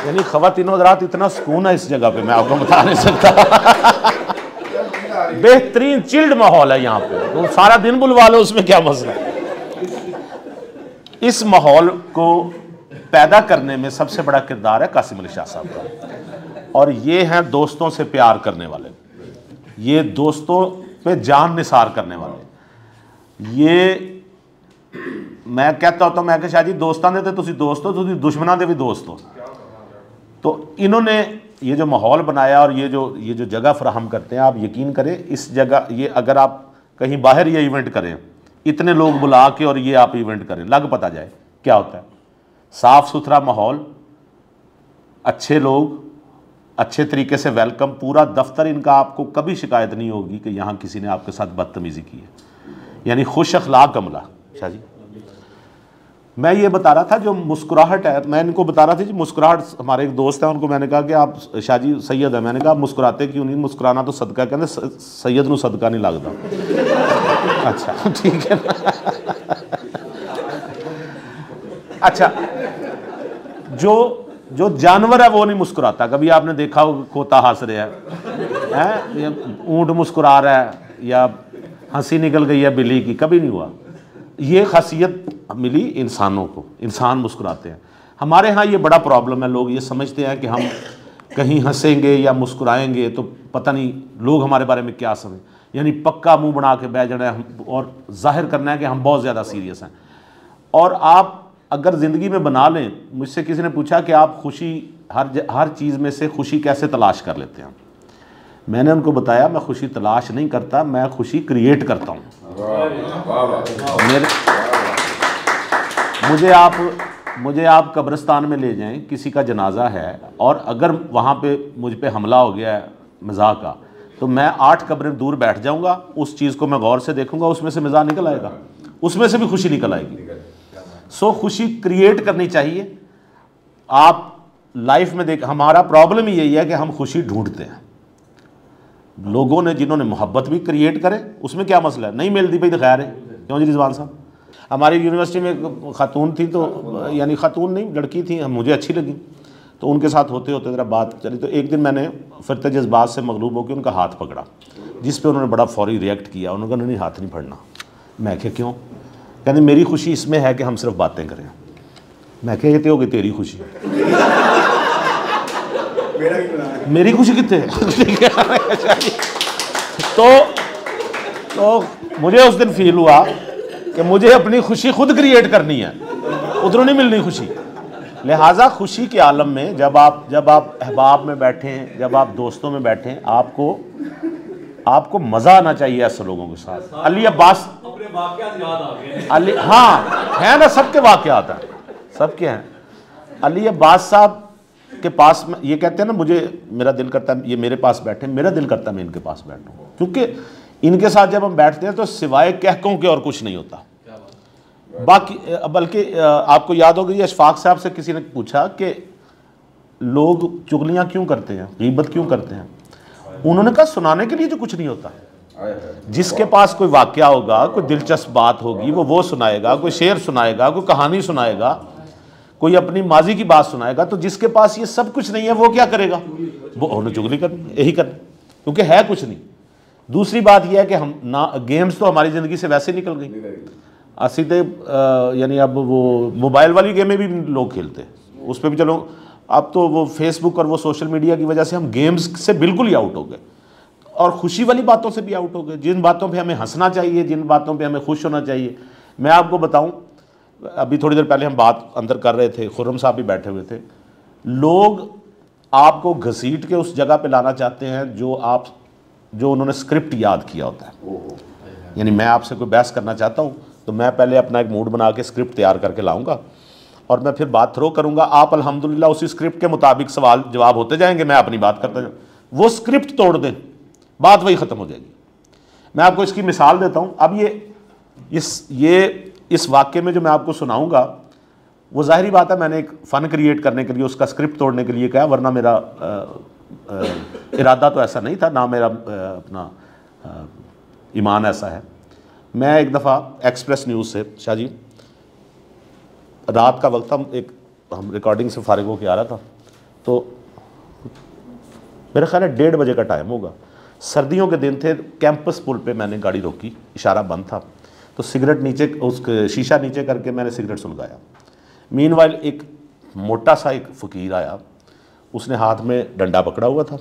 यानी ख़वातीन हज़रात इतना सुकून है इस जगह पे, मैं आपको बता नहीं सकता। बेहतरीन चिल्ड माहौल है यहाँ पे, तो सारा दिन बुलवा लो, उसमें क्या मसला है। इस माहौल को पैदा करने में सबसे बड़ा किरदार है कासिम अली शाह साहब का, और ये हैं दोस्तों से प्यार करने वाले, ये दोस्तों पे जान निसार करने वाले। ये मैं कहता होता हूँ, मैं कहा शाह जी दोस्तां दे ते तुसी दोस्त हो, तुसी दुश्मनां दे भी दोस्त हो। तो इन्होंने ये जो माहौल बनाया और ये जो जगह फराहम करते हैं, आप यकीन करें इस जगह, ये अगर आप कहीं बाहर ये इवेंट करें, इतने लोग बुला के और ये आप इवेंट करें, लग पता जाए क्या होता है। साफ़ सुथरा माहौल, अच्छे लोग, अच्छे तरीके से वेलकम, पूरा दफ्तर इनका, आपको कभी शिकायत नहीं होगी कि यहाँ किसी ने आपके साथ बदतमीज़ी की है। यानी खुश अखलाक अमला शाह जी। मैं ये बता रहा था जो मुस्कुराहट है, मैं इनको बता रहा था जी मुस्कुराहट, हमारे एक दोस्त हैं उनको मैंने कहा कि आप शाह जी सैयद है, मैंने कहा मुस्कुराते क्यों नहीं, मुस्कुराना तो सदका, कहते सैयद नू सदका नहीं लगता। अच्छा ठीक है ना। अच्छा, जो जानवर है वो नहीं मुस्कुराता, कभी आपने देखा हो खोता हंस रहा है, या ऊँट मुस्कुरा रहा है, या हंसी निकल गई है बिल्ली की, कभी नहीं हुआ। ये खासियत मिली इंसानों को, इंसान मुस्कुराते हैं। हमारे यहाँ ये बड़ा प्रॉब्लम है, लोग ये समझते हैं कि हम कहीं हंसेंगे या मुस्कुराएंगे तो पता नहीं लोग हमारे बारे में क्या समझ, यानी पक्का मुंह बना के बैठ जाना है और जाहिर करना है कि हम बहुत ज़्यादा सीरियस हैं। और आप अगर ज़िंदगी में बना लें, मुझसे किसी ने पूछा कि आप खुशी हर चीज़ में से खुशी कैसे तलाश कर लेते हैं, मैंने उनको बताया मैं खुशी तलाश नहीं करता, मैं खुशी क्रिएट करता हूँ। मुझे आप कब्रिस्तान में ले जाएं, किसी का जनाजा है और अगर वहाँ पे मुझ पे हमला हो गया है मज़ाक का, तो मैं 8 कब्रें दूर बैठ जाऊँगा, उस चीज़ को मैं गौर से देखूँगा, उसमें से मज़ाक निकल आएगा, उसमें से भी खुशी निकल आएगी। सो खुशी क्रिएट करनी चाहिए। आप लाइफ में देख, हमारा प्रॉब्लम यही है कि हम खुशी ढूंढते हैं। लोगों ने जिन्होंने मोहब्बत भी क्रिएट करे, उसमें क्या मसला है, नहीं मिलती भाई तो खैर है, क्यों जी रिजवान साहब। हमारी यूनिवर्सिटी में एक खातून थी, तो यानी खातून नहीं लड़की थी, मुझे अच्छी लगी, तो उनके साथ होते होते ज़रा बात चली, तो एक दिन मैंने फिर जज्बात से मगलूब होकर उनका हाथ पकड़ा, जिस पे उन्होंने बड़ा फौरी रिएक्ट किया। उन्होंने कहा नहीं हाथ नहीं पकड़ना। मैं क्या क्यों? कहते मेरी खुशी इसमें है कि हम सिर्फ बातें करें। मैं क्या कहते होगी तेरी खुशी, मेरी खुशी कितने तो मुझे उस दिन फील हुआ कि मुझे अपनी खुशी खुद क्रिएट करनी है, उधरों नहीं मिलनी खुशी। लिहाजा खुशी के आलम में जब आप अहबाब में बैठें, जब आप दोस्तों में बैठें, आपको मज़ा आना चाहिए ऐसे लोगों के साथ। अली अब्बास अली, हाँ है ना, सबके वाक़यात हैं, सबके हैं। अली अब्बास साहब के पास में ये कहते हैं ना, मुझे मेरा दिल करता है ये मेरे पास बैठे, मेरा दिल करता है मैं इनके पास बैठूं, क्योंकि इनके साथ जब हम बैठते हैं तो सिवाय कहकों के और कुछ नहीं होता। बाकी बल्कि आपको याद होगी अशफाक साहब से किसी ने पूछा कि लोग चुगलियां क्यों करते हैं, गीबत क्यों करते हैं, उन्होंने कहा सुनाने के लिए जो कुछ नहीं होता। जिसके पास कोई वाकया होगा, कोई दिलचस्प बात होगी, वो सुनाएगा, कोई शेर सुनाएगा, कोई कहानी सुनाएगा, कोई अपनी माजी की बात सुनाएगा। तो जिसके पास ये सब कुछ नहीं है वो क्या करेगा, वो उन्हें चुगली करनी, यही करनी, क्योंकि है कुछ नहीं। दूसरी बात यह है कि हम ना, गेम्स तो हमारी ज़िंदगी से वैसे निकल गई, सीधे यानी अब वो मोबाइल वाली गेमें भी लोग खेलते हैं, उस पर भी चलो, अब तो वो फेसबुक और वो सोशल मीडिया की वजह से हम गेम्स से बिल्कुल ही आउट हो गए और खुशी वाली बातों से भी आउट हो गए। जिन बातों पे हमें हंसना चाहिए, जिन बातों पे हमें खुश होना चाहिए। मैं आपको बताऊं, अभी थोड़ी देर पहले हम बात अंदर कर रहे थे, खुर्रम साहब भी बैठे हुए थे, लोग आपको घसीट के उस जगह पे लाना चाहते हैं जो उन्होंने स्क्रिप्ट याद किया होता है। यानी मैं आपसे कोई बहस करना चाहता हूँ तो मैं पहले अपना एक मूड बना के स्क्रिप्ट तैयार करके लाऊंगा और मैं फिर बात थ्रो करूंगा, आप अल्हम्दुलिल्लाह उसी स्क्रिप्ट के मुताबिक सवाल जवाब होते जाएंगे, मैं अपनी बात करता जाऊँ, वो स्क्रिप्ट तोड़ दें, बात वही ख़त्म हो जाएगी। मैं आपको इसकी मिसाल देता हूँ। अब इस वाक्य में जो मैं आपको सुनाऊंगा वो जाहिरी बात है मैंने एक फ़न क्रिएट करने के लिए, उसका स्क्रिप्ट तोड़ने के लिए कहा, वरना मेरा इरादा तो ऐसा नहीं था, ना मेरा अपना ईमान ऐसा है। मैं एक दफ़ा एक्सप्रेस न्यूज़ से, शाह जी, रात का वक्त था, हम रिकॉर्डिंग से फारिग होकर आ रहा था, तो मेरा ख्याल है 1:30 बजे का टाइम होगा, सर्दियों के दिन थे, कैंपस पुल पे मैंने गाड़ी रोकी, इशारा बंद था, तो सिगरेट नीचे, उसके शीशा नीचे करके मैंने सिगरेट सुलगाया। मीनवाइल एक मोटा सा एक फ़कीर आया, उसने हाथ में डंडा पकड़ा हुआ था,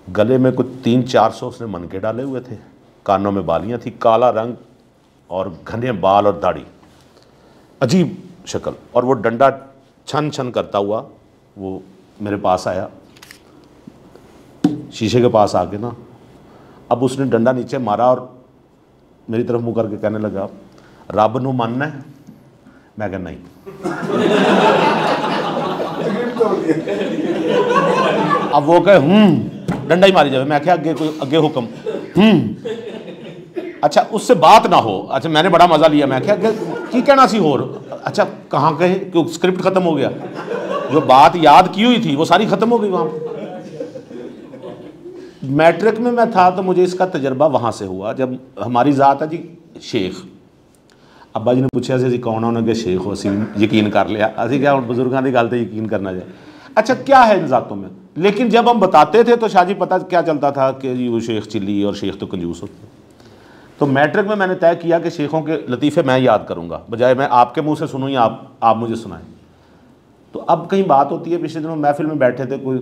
गले में कुछ 300-400 उसने मनके डाले हुए थे, कानों में बालियाँ थी, काला रंग और घने बाल और दाढ़ी, अजीब शक्ल, और वो डंडा छन छन करता हुआ वो मेरे पास आया, शीशे के पास आके ना, अब उसने डंडा नीचे मारा और मेरी तरफ मुँह करके कहने लगा, रब नूं मानना है? मैं कहा नहीं। अब वो कहे डंडा ही मारी जाए। मैं क्या अगे हुक्म, अच्छा उससे बात ना हो। अच्छा मैंने बड़ा मजा लिया, मैं क्या की कहना सी होर, अच्छा कहाँ कहे क्यों स्क्रिप्ट ख़त्म हो गया, जो बात याद की हुई थी वो सारी ख़त्म हो गई वहाँ। मैट्रिक में मैं था तो मुझे इसका तजर्बा वहाँ से हुआ, जब हमारी ज़ात है जी शेख, अब्बा जी ने पूछा जी कौन उन्होंने शेख हो, असी यकीन कर लिया, असी क्या बुजुर्गों की गल तो यकीन करना चाहिए। अच्छा क्या है इन ज़ातों में, लेकिन जब हम बताते थे तो शाह जी पता क्या चलता था कि जी वो शेख चिल्ली और शेख तो कंजूस होते। तो मैट्रिक में मैंने तय किया कि शेखों के लतीफ़े मैं याद करूँगा, बजाय मैं आपके मुँह से सुनूँ या आप मुझे सुनाएं। तो अब कहीं बात होती है, पिछले दिनों महफिल में बैठे थे, कोई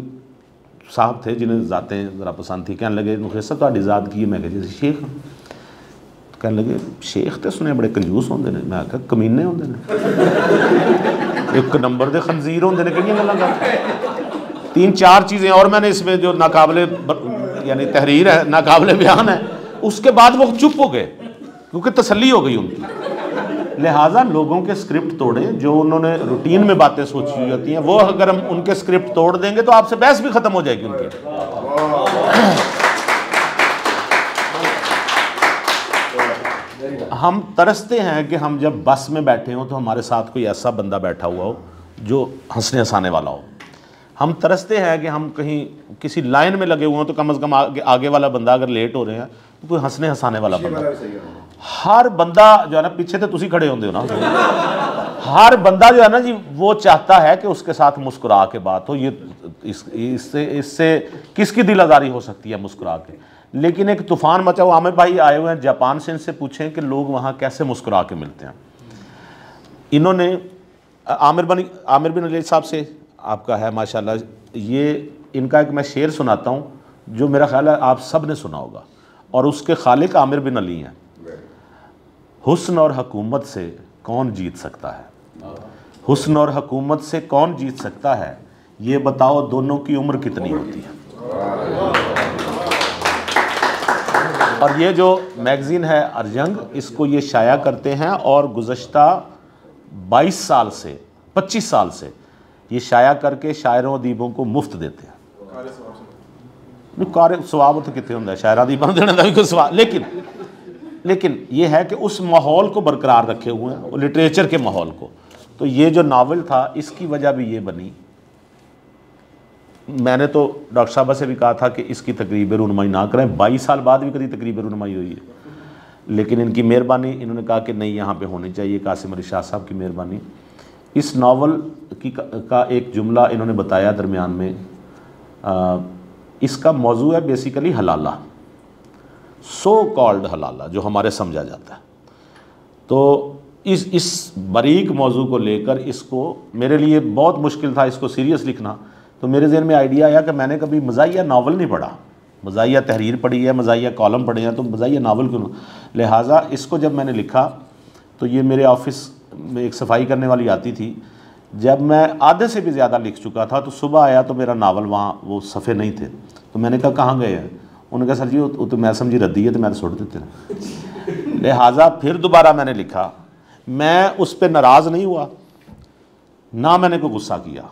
साहब थे जिन्हें ज़ातें ज़रा पसंद थी, कहने लगे मुखलिस तो ज़ात की, मैं कहा जी शेख। तो कहने लगे शेख तो सुने बड़े कंजूस होंगे ने, मैं कहा कमीने होंगे ने, एक नंबर के खंजीर होंगे ने, कई गल्लां कर। 3-4 चीज़ें और मैंने इसमें जो नाकाबिले यानी तहरीर है, नाकाबिले बयान है, उसके बाद वो चुप हो गए क्योंकि तसल्ली हो गई उनकी। लिहाजा लोगों के स्क्रिप्ट तोड़ें, जो उन्होंने रूटीन में बातें सोची हुई होती हैं, वो अगर हम उनके स्क्रिप्ट तोड़ देंगे तो आपसे बहस भी ख़त्म हो जाएगी उनकी। हम तरसते हैं कि हम जब बस में बैठे हों तो हमारे साथ कोई ऐसा बंदा बैठा हुआ हो जो हंसने हंसाने वाला हो। हम तरसते हैं कि हम कहीं किसी लाइन में लगे हुए हों तो कम से कम आगे वाला बंदा अगर लेट हो रहे हैं तो कोई हंसने हंसाने वाला बंदा। हर बंदा जो है ना, पीछे तो तुसी खड़े होंगे हो ना, हर बंदा जो है ना जी वो चाहता है कि उसके साथ मुस्कुरा के बात हो। ये इससे किसकी दिल आज़ारी हो सकती है मुस्कुरा के। लेकिन एक तूफ़ान मचा हुआ, आमिर भाई आए हुए हैं जापान से, इनसे पूछें कि लोग वहाँ कैसे मुस्कुरा के मिलते हैं। इन्होंने आमिर बिन अली साहब से आपका है माशाल्लाह, ये इनका एक मैं शेर सुनाता हूँ जो मेरा ख्याल है आप सब ने सुना होगा, और उसके खालिक आमिर बिन अली हैं। हुस्न और हुकूमत से कौन जीत सकता है, हुस्न और हुकूमत से कौन जीत सकता है, ये बताओ दोनों की उम्र कितनी होती है। और ये जो मैगज़ीन है अर्जंग, इसको ये शाया करते हैं और गुज़श्ता 22 साल से 25 साल से ये शाया करके शायरों अदीबों को मुफ्त देते हैं। कार सवाब तो कितने होंगे, शायरा अदीबों देने का भी कोई सवाब, लेकिन ये है कि उस माहौल को बरकरार रखे हुए हैं, लिटरेचर के माहौल को। तो ये जो नावल था इसकी वजह भी ये बनी, मैंने तो डॉक्टर साहब से भी कहा था कि इसकी तकरीब रुनमाई ना करें, 22 साल बाद भी कभी तकरीब रुनमाई हुई है, लेकिन इनकी मेहरबानी, इन्होंने कहा कि नहीं यहाँ पे होनी चाहिए, कासिम अली शाह साहब की मेहरबानी। इस नावल का एक जुमला इन्होंने बताया दरमियान में, इसका मौजू है बेसिकली हलाला, सो कॉल्ड हलाला, जो हमारे समझा जाता है। तो इस बारीक मौजू को लेकर इसको, मेरे लिए बहुत मुश्किल था इसको सीरियस लिखना, तो मेरे ज़हन में आइडिया आया कि मैंने कभी मज़ाहिया नावल नहीं पढ़ा, मज़ाहिया तहरीर पढ़ी है, मज़ाहिया कॉलम पढ़े हैं, तो मज़ाहिया नावल क्यों। लिहाजा इसको जब मैंने लिखा तो ये मेरे ऑफिस में एक सफाई करने वाली आती थी, जब मैं आधे से भी ज़्यादा लिख चुका था तो सुबह आया तो मेरा नावल वहाँ वो सफ़े नहीं थे, तो मैंने कहा कहाँ गए हैं, उन्होंने कहा सर जी वो तो मैं समझी रद्दी है तो मैंने छोड़ देते हैं। लिहाजा फिर दोबारा मैंने लिखा, मैं उस पर नाराज़ नहीं हुआ ना मैंने कोई गुस्सा किया,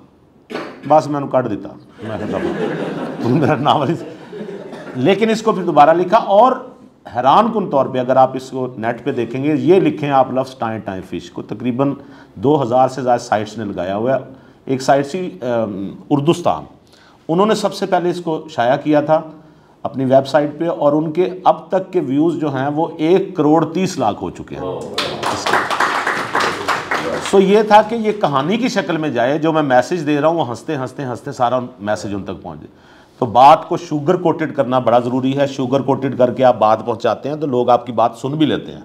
बस मैंने काट दिता, मैं कहता मेरा नावल। लेकिन इसको फिर दोबारा लिखा और हैरान कुन तौर पे अगर आप इसको नेट पे देखेंगे, ये लिखें आप लफ्ज़ टाइम टाइम फ़िश को तकरीबन 2000 से ज़्यादा साइट्स ने लगाया हुआ है। एक साइट सी उर्दुस्तान, उन्होंने सबसे पहले इसको शाया किया था अपनी वेबसाइट पे, और उनके अब तक के व्यूज़ जो हैं वो 1,30,00,000 हो चुके हैं। सो ये था कि ये कहानी की शक्ल में जाए, जो मैं मैसेज दे रहा हूँ वो हंसते हंसते हंसते सारा मैसेज उन तक पहुँचे। तो बात को शुगर कोटेड करना बड़ा ज़रूरी है, शुगर कोटेड करके आप बात पहुँचाते हैं तो लोग आपकी बात सुन भी लेते हैं।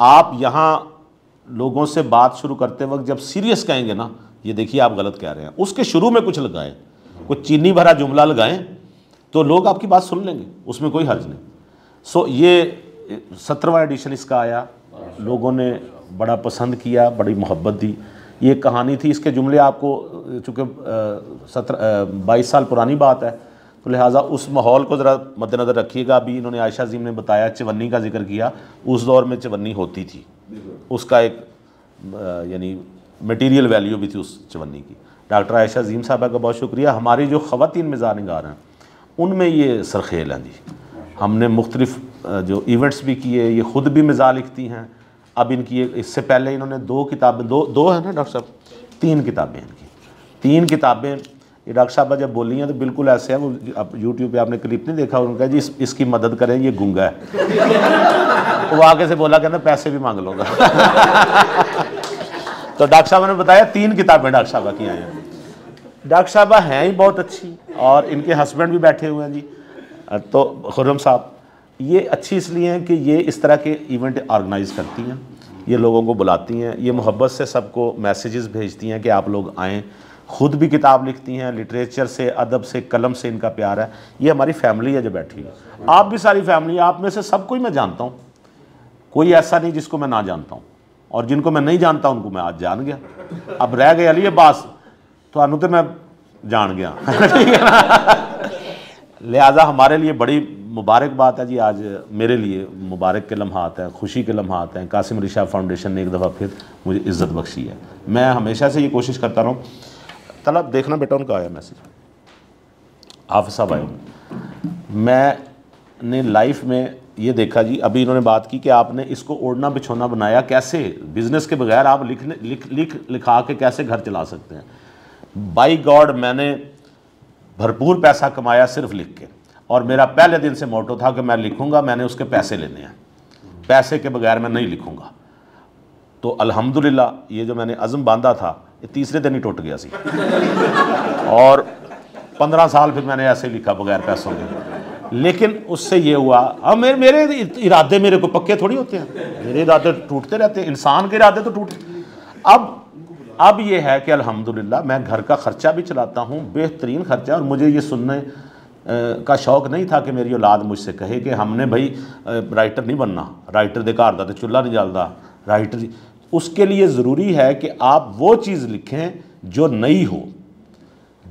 आप यहाँ लोगों से बात शुरू करते वक्त जब सीरियस कहेंगे ना, ये देखिए आप गलत कह रहे हैं, उसके शुरू में कुछ लगाएं, कुछ चीनी भरा जुमला लगाएं तो लोग आपकी बात सुन लेंगे, उसमें कोई हर्ज नहीं। सो ये 17वां एडिशन इसका आया, लोगों ने बड़ा पसंद किया, बड़ी मोहब्बत दी। ये कहानी थी, इसके जुमले आपको चूँकि 22 साल पुरानी बात है तो लिहाजा उस माहौल को ज़रा मद्देनज़र रखिएगा। अभी इन्होंने आयशा अजीम ने बताया चवन्नी का जिक्र किया, उस दौर में चवन्नी होती थी, उसका एक यानी मटीरियल वैल्यू भी थी उस चवन्नी की। डॉक्टर आयशा अजीम साहबा का बहुत शुक्रिया। हमारी जो ख़वातीन मिज़ार निगार हैं उनमें ये सरखेल हैं जी। हमने मुख्तलिफ जो इवेंट्स भी किए, ये ख़ुद भी मिज़ार लिखती हैं, अब इनकी इससे पहले इन्होंने 2 किताबें, दो है ना डॉक्टर साहब, 3 किताबें इनकी, 3 किताबें। ये डॉक्टर साहब जब बोली हैं तो बिल्कुल ऐसे है, वो आप यूट्यूब पे आपने क्लिप नहीं देखा, उन्होंने कहा जी इसकी मदद करें, ये गूंगा है। वो आगे से बोला कहना पैसे भी मांग लूँगा। तो डॉक्टर साहब ने बताया 3 किताबें डॉक्टर साहब की आई हैं। डॉक्टर साहब हैं ही बहुत अच्छी, और इनके हस्बैंड भी बैठे हुए हैं जी, तो खुर्रम साहब। ये अच्छी इसलिए हैं कि ये इस तरह के इवेंट ऑर्गेनाइज़ करती हैं, ये लोगों को बुलाती हैं, ये मोहब्बत से सबको मैसेजेस भेजती हैं कि आप लोग आएँ। ख़ुद भी किताब लिखती हैं, लिटरेचर से, अदब से, कलम से इनका प्यार है। ये हमारी फैमिली है जो बैठी है, आप भी सारी फैमिली, आप में से सबको ही मैं जानता हूँ, कोई ऐसा नहीं जिसको मैं ना जानता हूँ, और जिनको मैं नहीं जानता उनको मैं आज जान गया। अब रह गए अली अब्बास, तो तो मैं जान गया। ठीक है ना? लिहाजा हमारे लिए बड़ी मुबारक बात है जी, आज मेरे लिए मुबारक के लम्हात हैं, खुशी के लम्हात हैं। कासिम अली शाह फाउंडेशन ने एक दफ़ा फिर मुझे इज़्ज़त बख्शी है। मैं हमेशा से ये कोशिश करता रहा हूँ। तलब देखना बेटा, उनका आया मैसेज, हाफ़िज़ साहब आए। मैंने लाइफ में ये देखा जी, अभी इन्होंने बात की कि आपने इसको ओढ़ना बिछोना बनाया, कैसे बिज़नेस के बगैर आप लिखा के कैसे घर चला सकते हैं। बाई गॉड मैंने भरपूर पैसा कमाया सिर्फ लिख के, और मेरा पहले दिन से मोटो था कि मैं लिखूंगा, मैंने उसके पैसे लेने हैं, पैसे के बगैर मैं नहीं लिखूंगा। तो अल्हम्दुलिल्लाह ये जो मैंने अज़म बांधा था ये तीसरे दिन ही टूट गया सी, और 15 साल फिर मैंने ऐसे ही लिखा बगैर पैसों के। लेकिन उससे ये हुआ, अब मेरे इरादे मेरे को पक्के थोड़ी होते हैं, मेरे इरादे टूटते रहते हैं, इंसान के इरादे तो टूटते। अब ये है कि अल्हम्दुलिल्लाह मैं घर का ख़र्चा भी चलाता हूँ, बेहतरीन ख़र्चा। और मुझे ये सुनने का शौक़ नहीं था कि मेरी औलाद मुझसे कहे कि हमने भाई राइटर नहीं बनना, राइटर दे घर दा तो चुल्हा नहीं जलता, राइटर। उसके लिए ज़रूरी है कि आप वो चीज़ लिखें जो नई हो,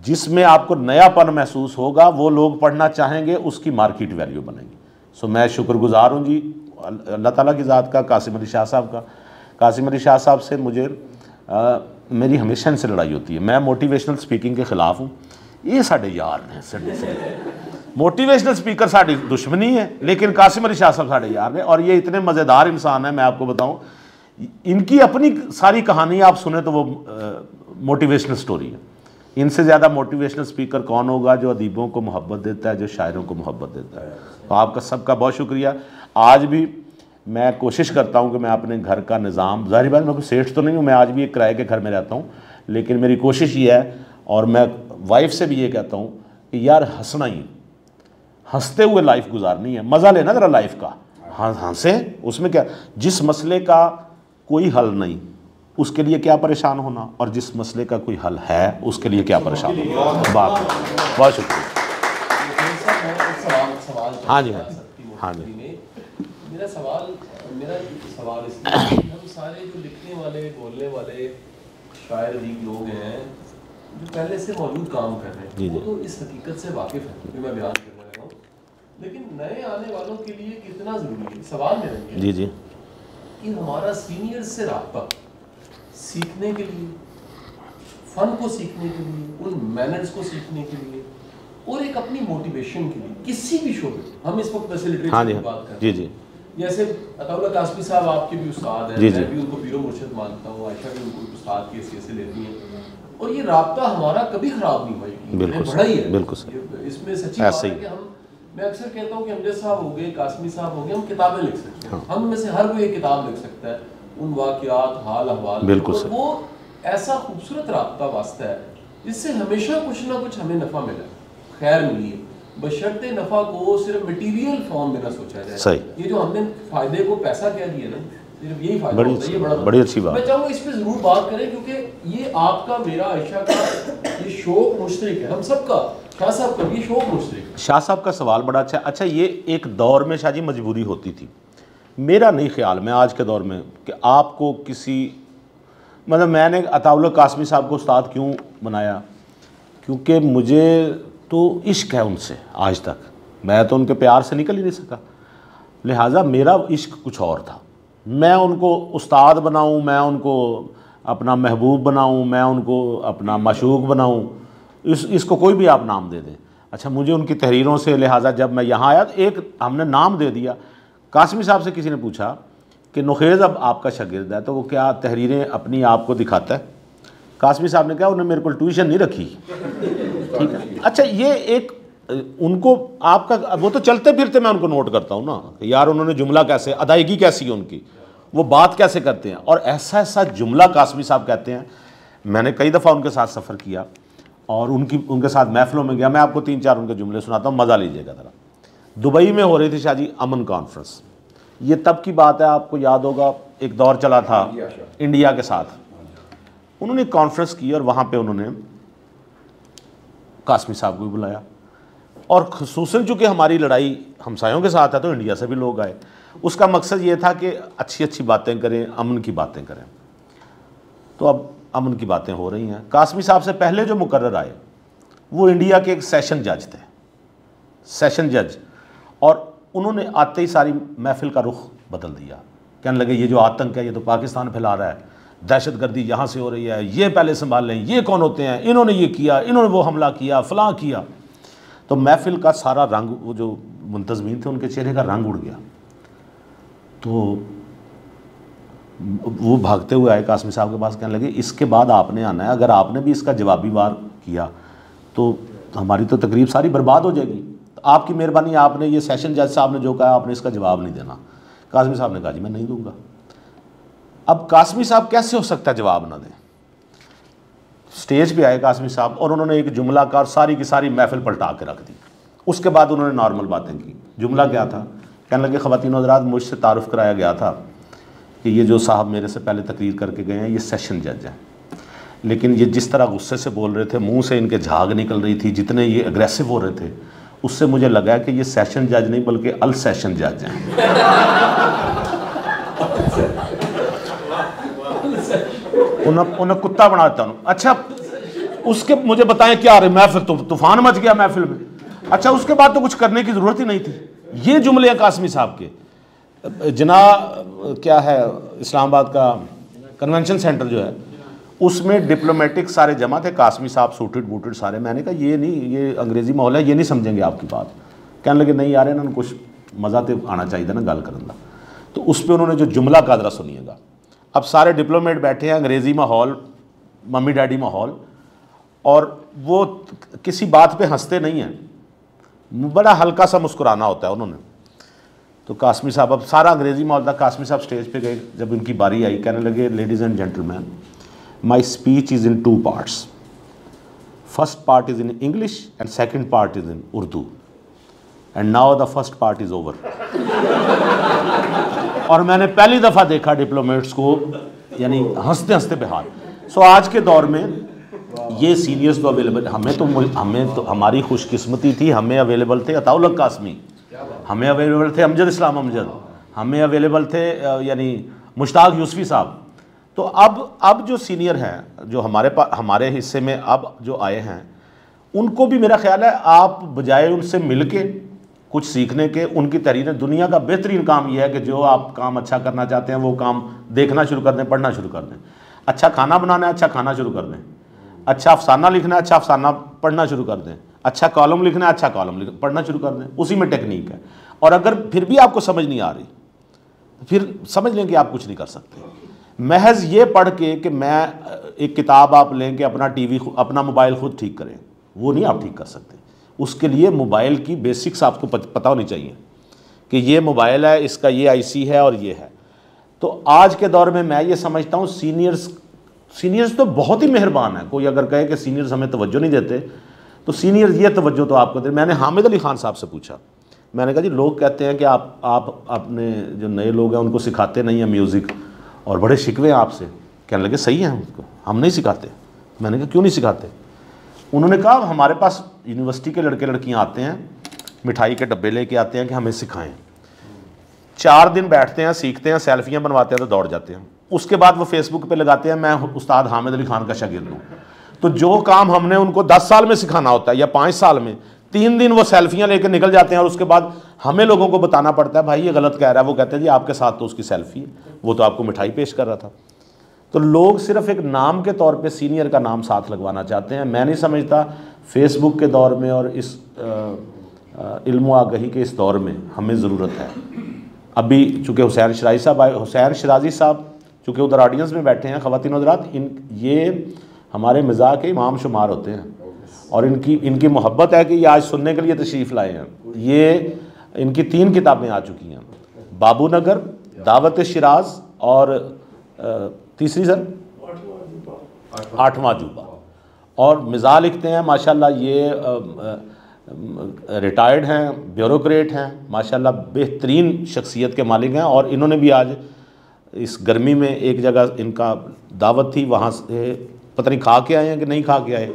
जिसमें आपको नयापन महसूस होगा, वो लोग पढ़ना चाहेंगे, उसकी मार्केट वैल्यू बनेगी। सो मैं शुक्रगुज़ार हूँ जी अल्लाह ताला की ज़ात का, कासिम अली शाह साहब का। कासिम अली शाह साहब से मुझे मेरी हमेशा इनसे लड़ाई होती है। मैं मोटिवेशनल स्पीकिंग के ख़िलाफ़ हूँ, ये साढ़े यार ने। मोटिवेशनल स्पीकर साड़ी दुश्मनी है, लेकिन कासिम अली शाह साहब साढ़े यार ने, और ये इतने मज़ेदार इंसान है। मैं आपको बताऊँ, इनकी अपनी सारी कहानी आप सुने तो वो मोटिवेशनल स्टोरी है। इनसे ज़्यादा मोटिवेशनल स्पीकर कौन होगा जो अदीबों को मोहब्बत देता है, जो शायरों को मोहब्बत देता है। तो आपका सबका बहुत शुक्रिया। आज भी मैं कोशिश करता हूँ कि मैं अपने घर का निज़ाम, ज़ाहिर बात मैं कोई सेठ तो नहीं हूँ, मैं आज भी एक किराए के घर में रहता हूँ, लेकिन मेरी कोशिश ये है, और मैं वाइफ से भी ये कहता हूँ कि यार हंसना ही, हंसते हुए लाइफ गुजारनी है, मज़ा लेना ज़रा लाइफ का, हंसें, उसमें क्या, जिस मसले का कोई हल नहीं उसके लिए क्या परेशान होना, और जिस मसले का कोई हल है उसके लिए क्या परेशान होना। बात बहुत शुक्रिया। हाँ जी, हाँ जी। मेरा सवाल इसलिए, हम सारे जो लिखने वाले, बोलने वाले शायर अदीब लोग हैं जो पहले से मौजूद काम कर रहे हैं, वो तो इस हकीकत से वाकिफ़ है जो मैं बयान करने लगा हूँ, लेकिन नए आने वालों के लिए कितना ज़रूरी है। सवाल मेरा ये जी जी कि हमारा सीनियर से राब्ता सीखने के लिए, फ़न को सीखने के लिए, उन मैनर्स को सीखने के लिए, और एक अपनी मोटिवेशन के लिए, किसी भी शोबे, हम इस वक्त वैसे लिटरेचर की बात कर रहे हैं, जी जी, जैसे अताउल्लाह कासमी साहब आपके भी उस्ताद हैं, मैं भी उनको पीरो मुर्शिद मानता हूँ, आयशा भी उनको उस्ताद की हैसियत से लेती हैं, और ये राब्ता हमारा कभी ख़राब नहीं हुआ, बड़ा ही है, बिल्कुल इसमें सच्ची बात है कि हम, मैं अक्सर कहता हूँ कि अमजद साहब हो गए, कासमी साहब हो गए, हम किताबें लिख सकते हैं, हम में से हर कोई एक किताब लिख सकता है, उन वाक़यात, हाल अहवाल, बिल्कुल, तो वो ऐसा खूबसूरत राब्ता वास्ता है जिससे हमेशा कुछ ना कुछ हमें नफ़ा मिला, खैर मिली है, बशर्ते नफ़ा को सिर्फ मटीरियल फॉर्म में ना सोचा जाए। सही, ये जो हमने फ़ायदे को पैसा कह दिया ना, सिर्फ यही फ़ायदा होता है, ये बड़ी अच्छी बात। मैं चाहूँगा इस पर ज़रूर बात करें, क्योंकि ये आपका, मेरा, आयशा का ये शौक़ मुश्तरक है, हम सबका, शाह साहब का भी शौक़ मुश्तरक है। शाह साहब का सवाल बड़ा अच्छा। अच्छा, ये एक दौर में शाह जी मजबूरी होती थी, मेरा नहीं ख्याल में आज के दौर में कि आपको किसी, मतलब मैंने अताउल्लाह कासमी साहब को उस्ताद क्यों बनाया, क्योंकि मुझे तो इश्क है उनसे आज तक, मैं तो उनके प्यार से निकल ही नहीं सका, लिहाजा मेरा इश्क कुछ और था। मैं उनको उस्ताद बनाऊं, मैं उनको अपना महबूब बनाऊं, मैं उनको अपना माशूक बनाऊं, इसको कोई भी आप नाम दे दें। अच्छा, मुझे उनकी तहरीरों से, लिहाजा जब मैं यहाँ आया तो एक हमने नाम दे दिया। कासमी साहब से किसी ने पूछा कि नुखेज़ अब आपका शागिर्द है तो वो क्या तहरीरें अपनी आप को दिखाता है। कासमी साहब ने कहा उन्होंने मेरे को ट्यूशन नहीं रखी, ठीक है। अच्छा ये एक उनको आपका वो तो चलते फिरते मैं उनको नोट करता हूँ ना कि यार उन्होंने जुमला कैसे, अदायगी कैसी है उनकी, वो बात कैसे करते हैं, और ऐसा ऐसा जुमला कासमी साहब कहते हैं। मैंने कई दफ़ा उनके साथ सफ़र किया और उनके साथ महफिलों में गया। मैं आपको 3-4 उनके जुमले सुनाता हूँ, मज़ा लीजिएगा ज़रा। दुबई में हो रही थी शाहजी अमन कॉन्फ्रेंस, ये तब की बात है, आपको याद होगा एक दौर चला था इंडिया के साथ। उन्होंने कॉन्फ्रेंस की और वहाँ पे उन्होंने कासमी साहब को भी बुलाया, और खुसूसन चूँकि हमारी लड़ाई हमसायों के साथ है तो इंडिया से भी लोग आए। उसका मकसद ये था कि अच्छी अच्छी बातें करें, अमन की बातें करें। तो अब अमन की बातें हो रही हैं। कासमी साहब से पहले जो मुकर्रर आए वो इंडिया के एक सेशन जज थे, सेशन जज, और उन्होंने आते ही सारी महफिल का रुख बदल दिया। कहने लगे ये जो आतंक है ये तो पाकिस्तान फैला रहा है, दहशतगर्दी यहाँ से हो रही है, ये पहले संभाल लें, ये कौन होते हैं, इन्होंने ये किया, इन्होंने वो हमला किया, फलां किया। तो महफिल का सारा रंग, वो जो मुंतज़मीन थे उनके चेहरे का रंग उड़ गया। तो वो भागते हुए आए कासमी साहब के पास, कहने लगे इसके बाद आपने आना है, अगर आपने भी इसका जवाबी वार किया तो हमारी तो तकरीब सारी बर्बाद हो जाएगी। तो आपकी मेहरबानी, आपने ये सेशन जज साहब ने जो कहा आपने इसका जवाब नहीं देना। कासमी साहब ने कहा जी मैं नहीं दूंगा। अब कासमी साहब कैसे हो सकता है जवाब ना दें। स्टेज पे आए कासमी साहब और उन्होंने एक जुमला का और सारी की सारी महफिल पलटा के रख दी। उसके बाद उन्होंने नॉर्मल बातें की। जुमला क्या था, कहने लगे ख़वातीन हज़रात मुझसे तारुफ़ कराया गया था कि ये जो साहब मेरे से पहले तकरीर करके गए हैं ये सेशन जज हैं, लेकिन ये जिस तरह गुस्से से बोल रहे थे, मुंह से इनके झाग निकल रही थी, जितने ये अग्रेसिव हो रहे थे, उससे मुझे लगा कि ये सेशन जज नहीं बल्कि अल सेशन जज हैं। उन्हें कुत्ता बनाता हूँ। अच्छा उसके मुझे बताएं क्या रहे महफिल, तो तूफान मच गया महफिल में। अच्छा उसके बाद तो कुछ करने की ज़रूरत ही नहीं थी। ये जुमले हैं कासमी साहब के। जना क्या है इस्लामाबाद का कन्वेंशन सेंटर जो है उसमें डिप्लोमेटिक सारे जमा थे, कासमी साहब सूटेड बूटेड सारे। मैंने कहा ये नहीं, ये अंग्रेज़ी माहौल है, ये नहीं समझेंगे आपकी बात। कहने लगे नहीं यार इन्होंने कुछ मज़ा तो आना चाहिए ना गल करने का। तो उस पर उन्होंने जो जुमला का जरा सुनिएगा। अब सारे डिप्लोमेट बैठे हैं, अंग्रेज़ी माहौल, मम्मी डैडी माहौल, और वो किसी बात पे हंसते नहीं हैं, बड़ा हल्का सा मुस्कुराना होता है उन्होंने। तो कासमी साहब, अब सारा अंग्रेज़ी माहौल था, कासमी साहब स्टेज पे गए। जब उनकी बारी आई कहने लगे ladies and gentleman, my speech is in 2 parts. First part is in English and second part is in Urdu, and now the first part is over. और मैंने पहली दफ़ा देखा डिप्लोमेट्स को यानी हंसते हंसते बेहाल। सो आज के दौर में ये सीनियर्स तो अवेलेबल, हमें तो हमारी खुशकिस्मती थी, हमें अवेलेबल थे अताउल हक कासमी, हमें अवेलेबल थे अमजद इस्लाम अमजद, हमें अवेलेबल थे यानी मुश्ताक यूसुफी साहब। तो अब जो सीनियर हैं जो हमारे हिस्से में अब जो आए हैं, उनको भी मेरा ख्याल है आप बजाय उनसे मिल के कुछ सीखने के, उनकी तहरीरें, दुनिया का बेहतरीन काम यह है कि जो आप काम अच्छा करना चाहते हैं वो काम देखना शुरू कर दें, पढ़ना शुरू कर दें। अच्छा खाना बनाना है, अच्छा खाना शुरू कर दें। अच्छा अफसाना लिखना है, अच्छा अफसाना पढ़ना शुरू कर दें। अच्छा कॉलम लिखना है, अच्छा कॉलम पढ़ना शुरू कर दें। उसी में टेक्निक है। और अगर फिर भी आपको समझ नहीं आ रही, फिर समझ लें कि आप कुछ नहीं कर सकते। महज ये पढ़ के कि मैं एक किताब आप लें कि अपना टीवी, अपना मोबाइल खुद ठीक करें, वो नहीं आप ठीक कर सकते। उसके लिए मोबाइल की बेसिक्स आपको पता होनी चाहिए कि ये मोबाइल है, इसका ये आईसी है और ये है। तो आज के दौर में मैं ये समझता हूँ सीनियर्स तो बहुत ही मेहरबान है। कोई अगर कहे कि सीनियर्स हमें तवज्जो नहीं देते, तो सीनियर्स ये तवज्जो तो आपको दे। मैंने हामिद अली खान साहब से पूछा, मैंने कहा जी लोग कहते हैं कि आप अपने जो नए लोग हैं उनको सिखाते नहीं हैं म्यूज़िक, और बड़े शिकवे हैं आपसे। कहने लगे सही है, उनको हम नहीं सिखाते। मैंने कहा क्यों नहीं सिखाते? उन्होंने कहा हमारे पास यूनिवर्सिटी के लड़के लड़कियां आते हैं, मिठाई के डब्बे लेके आते हैं कि हमें सिखाएं। 4 दिन बैठते हैं, सीखते हैं, सेल्फियां बनवाते हैं तो दौड़ जाते हैं। उसके बाद वो फेसबुक पे लगाते हैं मैं उस्ताद हामिद अली खान का शागिर्द हूँ। तो जो काम हमने उनको 10 साल में सिखाना होता है या 5 साल में, 3 दिन वो सेल्फियां लेकर निकल जाते हैं और उसके बाद हमें लोगों को बताना पड़ता है भाई ये गलत कह रहा है। वो कहते हैं जी आपके साथ तो उसकी सेल्फी है, वो तो आपको मिठाई पेश कर रहा था। तो लोग सिर्फ एक नाम के तौर पे सीनियर का नाम साथ लगवाना चाहते हैं। मैं नहीं समझता फेसबुक के दौर में और इस इल्म आगही के इस दौर में हमें ज़रूरत है। अभी चूँकि हुसैन शराजी साहब आए, हुसैन शराजी साहब चूँकि उधर ऑडियंस में बैठे हैं, ख़वातीन हज़रात, ये हमारे मिज़ाह के इमाम शुमार होते हैं और इनकी मोहब्बत है कि ये आज सुनने के लिए तशरीफ़ लाए हैं। ये इनकी 3 किताबें आ चुकी हैं, बाबू नगर, दावत शिराज और तीसरी सर 8वां अजूबा। और मिज़ाह लिखते हैं माशाल्लाह, ये रिटायर्ड हैं, ब्यूरोक्रेट हैं, माशाल्लाह बेहतरीन शख्सियत के मालिक हैं। और इन्होंने भी आज इस गर्मी में एक जगह इनका दावत थी, वहाँ से पता नहीं खा के आए हैं कि नहीं खा के आए,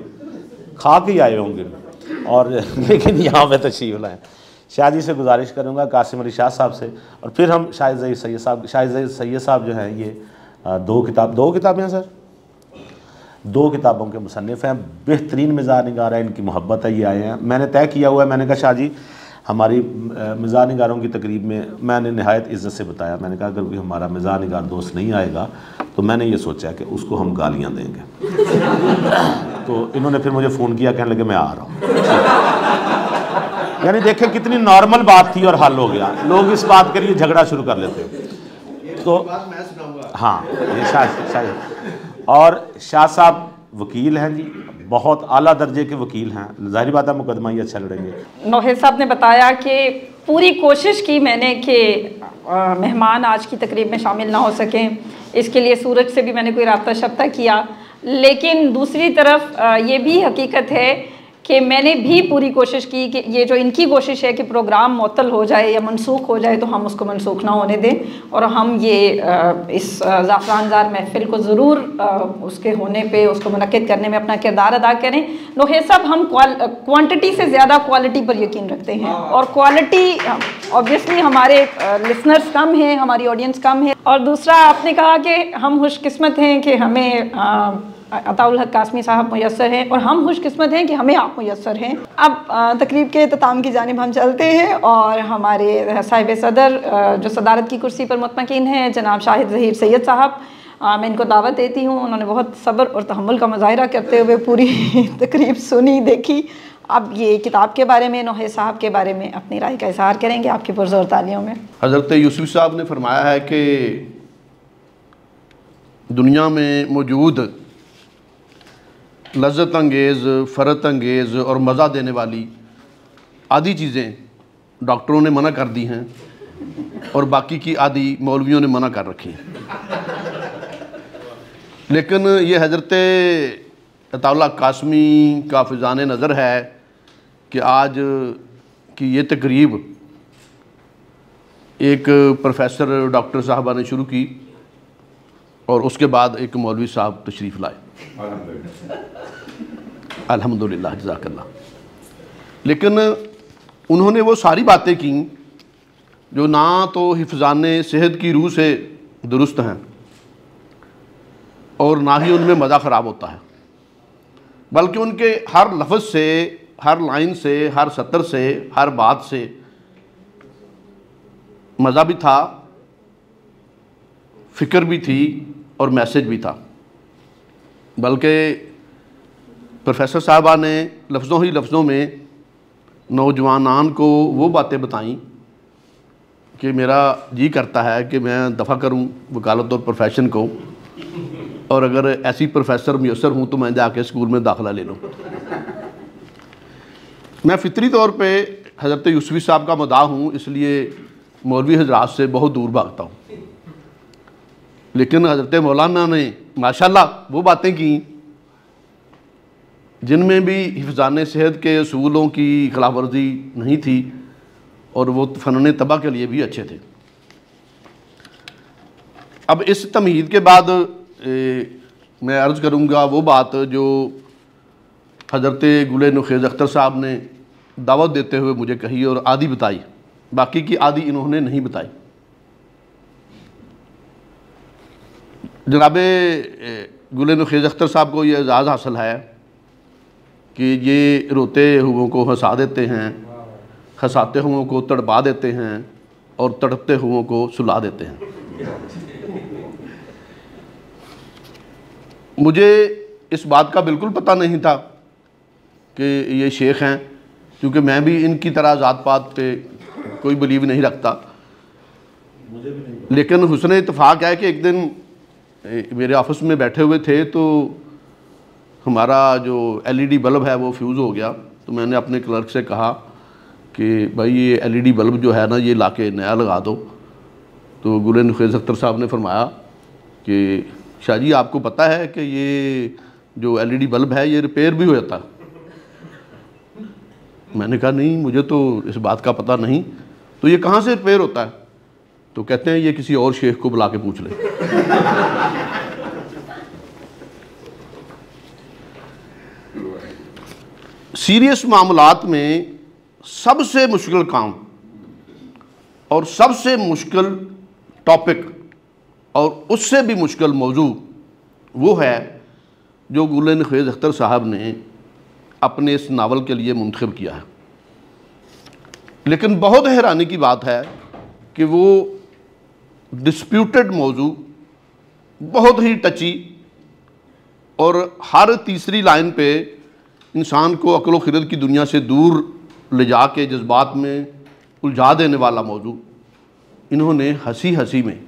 खा के ही आए होंगे, और लेकिन यहाँ पे तशरीफ़ लाएँ। शाह जी से गुजारिश करूँगा, कासिम अली शाह साहब से, और फिर हम शाहिद ज़हीर सैयद साहब, शाहिद ज़हीर सैयद साहब जो हैं ये 2 किताबें सर, 2 किताबों के मुसन्निफ़ हैं, बेहतरीन मिज़ाह निगार है, इनकी मोहब्बत है, ये आए हैं। मैंने तय किया हुआ है, मैंने कहा शाह जी हमारी मिज़ाह निगारों की तकरीब में मैंने नहायत इज़्ज़त से बताया, मैंने कहा अगर कोई हमारा मिज़ाह निगार दोस्त नहीं आएगा तो मैंने ये सोचा कि उसको हम गालियाँ देंगे। तो इन्होंने फिर मुझे फ़ोन किया, कहने लगे मैं आ रहा हूँ। यानी देखें कितनी नॉर्मल बात थी और हल हो गया। लोग इस बात के लिए झगड़ा शुरू कर लेते हैं। तो हाँ, ये शाह और शाह साहब वकील हैं जी, बहुत आला दर्जे के वकील हैं, ज़ाहिर बात है मुकदमा ही अच्छा लड़ेंगे। नौहेद साहब ने बताया कि पूरी कोशिश की मैंने कि मेहमान आज की तकरीब में शामिल ना हो सकें, इसके लिए सूरज से भी मैंने कोई राब्ता शब्ता किया, लेकिन दूसरी तरफ ये भी हकीकत है कि मैंने भी पूरी कोशिश की कि ये जो इनकी कोशिश है कि प्रोग्राम मुअत्तल हो जाए या मनसूख हो जाए तो हम उसको मनसूख ना होने दें और हम ये इस ज़ाफ़रानज़ार महफ़िल को ज़रूर उसके होने पे उसको मुनक़्क़िद करने में अपना किरदार अदा करें। नौहेद साहब, हम क्वांटिटी से ज़्यादा क्वालिटी पर यकीन रखते हैं और क्वालिटी ऑब्वियसली हमारे लिसनर्स कम हैं, हमारी ऑडियंस कम है। और दूसरा आपने कहा कि हम खुशकिस्मत हैं कि हमें अताउल हक कासमी साहब मुयस्सर हैं और हम खुशकिस्मत हैं कि हमें आप मुयस्सर हैं। अब तकरीब के इख्तिताम की जानिब हम चलते हैं और हमारे साहिब सदर जो सदारत की कुर्सी पर मुतमकीन हैं जनाब शाहिद ज़हीर सैयद साहब, मैं इनको दावत देती हूँ। उन्होंने बहुत सब्र और तहम्मुल का मुज़ाहिरा करते हुए पूरी तकरीब सुनी, देखी। अब ये किताब के बारे में, नौहेद साहब के बारे में अपनी राय का इज़हार करेंगे आपकी पुरज़ोर तालियों में। हज़रत यूसुफ़ साहब ने फरमाया है कि दुनिया में मौजूद लज़्ज़त अंगेज़, फ़रत अंगेज़ और मज़ा देने वाली आधी चीज़ें डॉक्टरों ने मना कर दी हैं और बाकी की आधी मौलवियों ने मना कर रखी हैं। लेकिन ये हज़रत अताउल हक कासमी का फ़िज़ान नज़र है कि आज की ये तकरीब एक प्रोफेसर डॉक्टर साहबा ने शुरू की और उसके बाद एक मौलवी साहब तशरीफ़ लाए, अल्हम्दुलिल्लाह, जज़ाकल्लाह। लेकिन उन्होंने वो सारी बातें की जो ना तो हिफ़्ज़ान सेहत की रूह से दुरुस्त हैं और ना ही उनमें मज़ा ख़राब होता है, बल्कि उनके हर लफ्ज़ से, हर लाइन से, हर सतर से, हर बात से मज़ा भी था, फ़िक्र भी थी और मैसेज भी था। बल्कि प्रोफेसर साहबा ने लफ्ज़ों ही लफ्ज़ों में नौजवानान को वो बातें बताईं कि मेरा जी करता है कि मैं दफ़ा करूं वकालत और प्रोफेशन को, और अगर ऐसी प्रोफेसर मुयस्सर हूं तो मैं जाके स्कूल में दाखिला ले लूं। मैं फ़ितरी तौर पे हज़रत यूसुफ़ी साहब का मदाह हूं, इसलिए मौलवी हज़रात से बहुत दूर भागता हूं। लेकिन हज़रत मौलाना ने माशाल्लाह वो बातें की जिनमें भी हिफ़्ज़ान सेहत के असूलों की खिलाफ वर्जी नहीं थी और वो फ़नन तबा के लिए भी अच्छे थे। अब इस तमहीद के बाद मैं अर्ज़ करूँगा वो बात जो हज़रत गुल नुखेज़ अख्तर साहब ने दावत देते हुए मुझे कही और आधी बताई, बाकी की आधी इन्होंने नहीं बताई। जनाब गुल नुखेज़ अख्तर साहब को ये एजाज़ हासिल है कि ये रोते हुओं को हंसा देते हैं, हंसाते हुओं को तड़पा देते हैं और तड़पते हुओं को सुला देते हैं। मुझे इस बात का बिल्कुल पता नहीं था कि ये शेख हैं, क्योंकि मैं भी इनकी तरह ज़ात पात पे कोई बिलीव नहीं रखता। लेकिन हुस्न इत्तेफाक है कि एक दिन मेरे ऑफिस में बैठे हुए थे तो हमारा जो LED बल्ब है वो फ्यूज़ हो गया। तो मैंने अपने क्लर्क से कहा कि भाई ये LED बल्ब जो है ना ये लाके नया लगा दो। तो गुल नुखैज़ अख्तर साहब ने फरमाया कि शाह जी आपको पता है कि ये जो LED बल्ब है ये रिपेयर भी हो जाता है। मैंने कहा नहीं, मुझे तो इस बात का पता नहीं। तो ये कहाँ से रिपेयर होता है? तो कहते हैं ये किसी और शेख को बुला के पूछ ले। सीरियस मामलात में सबसे मुश्किल काम और सबसे मुश्किल टॉपिक और उससे भी मुश्किल मौजू वो है जो गुल नुखैज़ अख्तर साहब ने अपने इस नावल के लिए मुंतखब किया है। लेकिन बहुत हैरानी की बात है कि वो डिस्प्यूटेड मौजू बहुत ही टची और हर तीसरी लाइन पे इंसान को अक्ल व खिरद की दुनिया से दूर ले जा के जज्बात में उलझा देने वाला मौजू इन्होंने हंसी हंसी में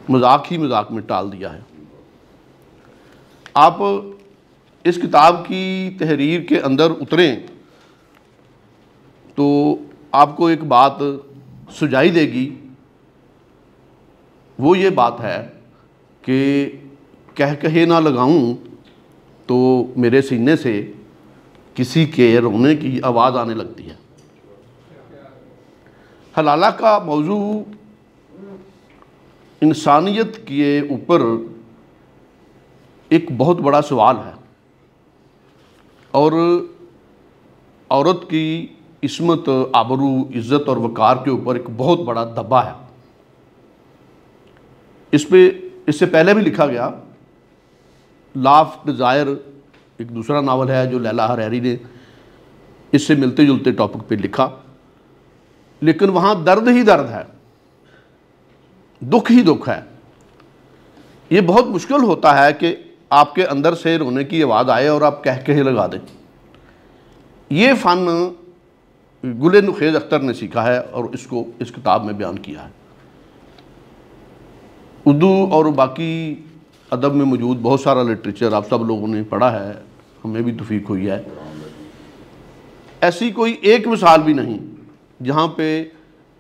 मजाक ही मजाक में टाल दिया है। आप इस किताब की तहरीर के अंदर उतरें तो आपको एक बात सुझाई देगी। वो ये बात है कि कह कहे ना लगाऊं तो मेरे सीने से किसी के रोने की आवाज़ आने लगती है। हलाला का मौजू इंसानियत के ऊपर एक बहुत बड़ा सवाल है और औरत की इस्मत, आबरू, इज़्ज़त और वक़ार के ऊपर एक बहुत बड़ा दब्बा है। इससे पहले भी लिखा गया। लॉ ऑफ डिज़ायर एक दूसरा नावल है जो लैला हरैरी ने इससे मिलते जुलते टॉपिक पे लिखा, लेकिन वहाँ दर्द ही दर्द है, दुख ही दुख है। ये बहुत मुश्किल होता है कि आपके अंदर से रोने की आवाज़ आए और आप कह कहे लगा दें। ये फ़न गुल नुखैज़ अख्तर ने सीखा है और इसको इस किताब में बयान किया है। उर्दू और बाकी अदब में मौजूद बहुत सारा लिटरेचर आप सब लोगों ने पढ़ा है, हमें भी तौफीक हुई है। ऐसी कोई एक मिसाल भी नहीं जहाँ पे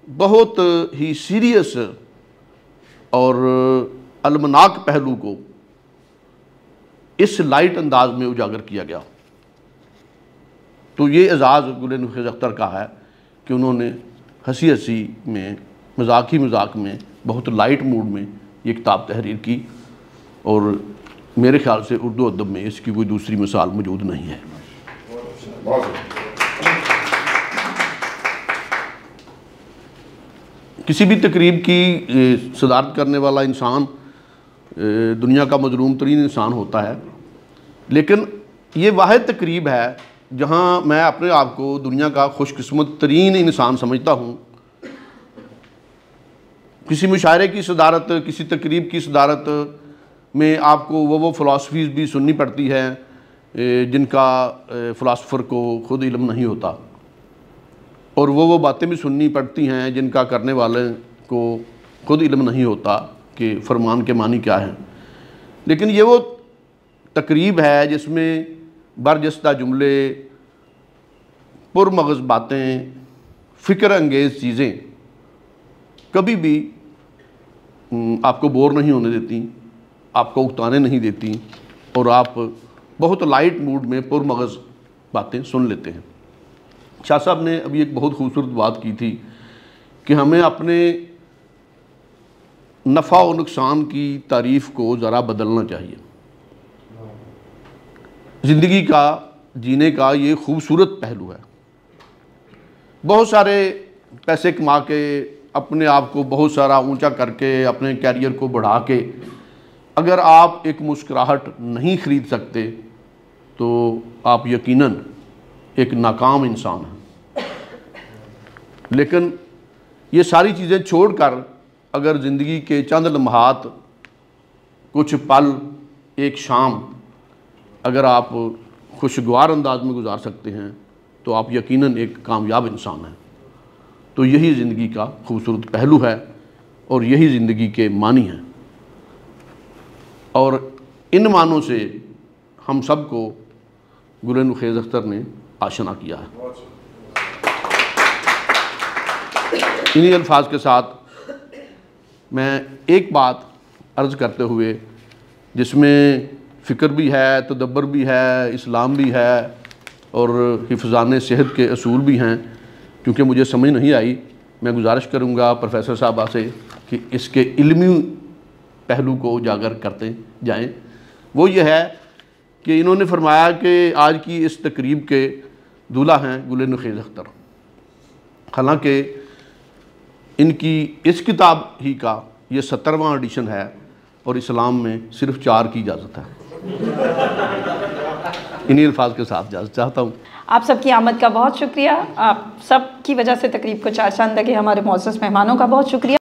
बहुत ही सीरियस और अलमनाक पहलू को इस लाइट अंदाज में उजागर किया गया। तो ये एजाज़ गुल नुखैज़ अख्तर का है कि उन्होंने हंसी हंसी में, मजाक ही मजाक में, बहुत लाइट मूड में ये किताब तहरीर की और मेरे ख्याल से उर्दू अदब में इसकी कोई दूसरी मिसाल मौजूद नहीं है। किसी भी तकरीब की सदारत करने वाला इंसान दुनिया का मजलूम तरीन इंसान होता है, लेकिन ये वाहिद तकरीब है जहाँ मैं अपने आप को दुनिया का खुशकिस्मत तरीन इंसान समझता हूँ। किसी मुशायरे की सदारत, किसी तकरीब की सदारत में आपको वो फ़िलासफ़ीज़ भी सुननी पड़ती है जिनका फ़िलासफ़र को ख़ुद इल्म नहीं होता, और वो बातें भी सुननी पड़ती हैं जिनका करने वाले को ख़ुद इल्म नहीं होता कि फरमान के मानी क्या है। लेकिन ये वो तकरीब है जिसमें बरजस्ता जुमले, पुरमग़ज़ बातें, फ़िक्र अंगेज़ चीज़ें कभी भी आपको बोर नहीं होने देती, आपको उकताने नहीं देती और आप बहुत लाइट मूड में पुरमग़ज़ बातें सुन लेते हैं। शाह साहब ने अभी एक बहुत खूबसूरत बात की थी कि हमें अपने नफ़ा और नुकसान की तारीफ़ को ज़रा बदलना चाहिए। ज़िंदगी का जीने का ये खूबसूरत पहलू है। बहुत सारे पैसे कमा के, अपने आप को बहुत सारा ऊंचा करके, अपने कैरियर को बढ़ा के अगर आप एक मुस्कुराहट नहीं ख़रीद सकते तो आप यकीनन एक नाकाम इंसान हैं। लेकिन ये सारी चीज़ें छोड़कर अगर ज़िंदगी के चंद लम्हात, कुछ पल, एक शाम अगर आप खुशगवार अंदाज में गुजार सकते हैं तो आप यकीनन एक कामयाब इंसान हैं। तो यही ज़िंदगी का खूबसूरत पहलू है और यही ज़िंदगी के मानी हैं। और इन मानों से हम सबको गुल नुखेज़ अख्तर ने आशना किया है। इन्हीं अल्फाज के साथ मैं एक बात अर्ज़ करते हुए, जिसमें फ़िक्र भी है, तदब्बर भी है, इस्लाम भी है और हिफ़्ज़ान सेहत के असूल भी हैं, क्योंकि मुझे समझ नहीं आई, मैं गुजारिश करूँगा प्रोफेसर साहबा से कि इसके इल्मी पहलू को उजागर करते जाएं। वो ये है कि इन्होंने फरमाया कि आज की इस तकरीब के दूल्हा हैं गुल नुखेज़ अख्तर। हालांकि इनकी इस किताब ही का ये 70वां एडिशन है और इस्लाम में सिर्फ 4 की इजाज़त है। इन्हीं अल्फाज के साथ इजाज़त चाहता हूँ। आप सबकी आमद का बहुत शुक्रिया। आप सब की वजह से तकरीब को 4 चांद लगे। हमारे मौजूद मेहमानों का बहुत शुक्रिया।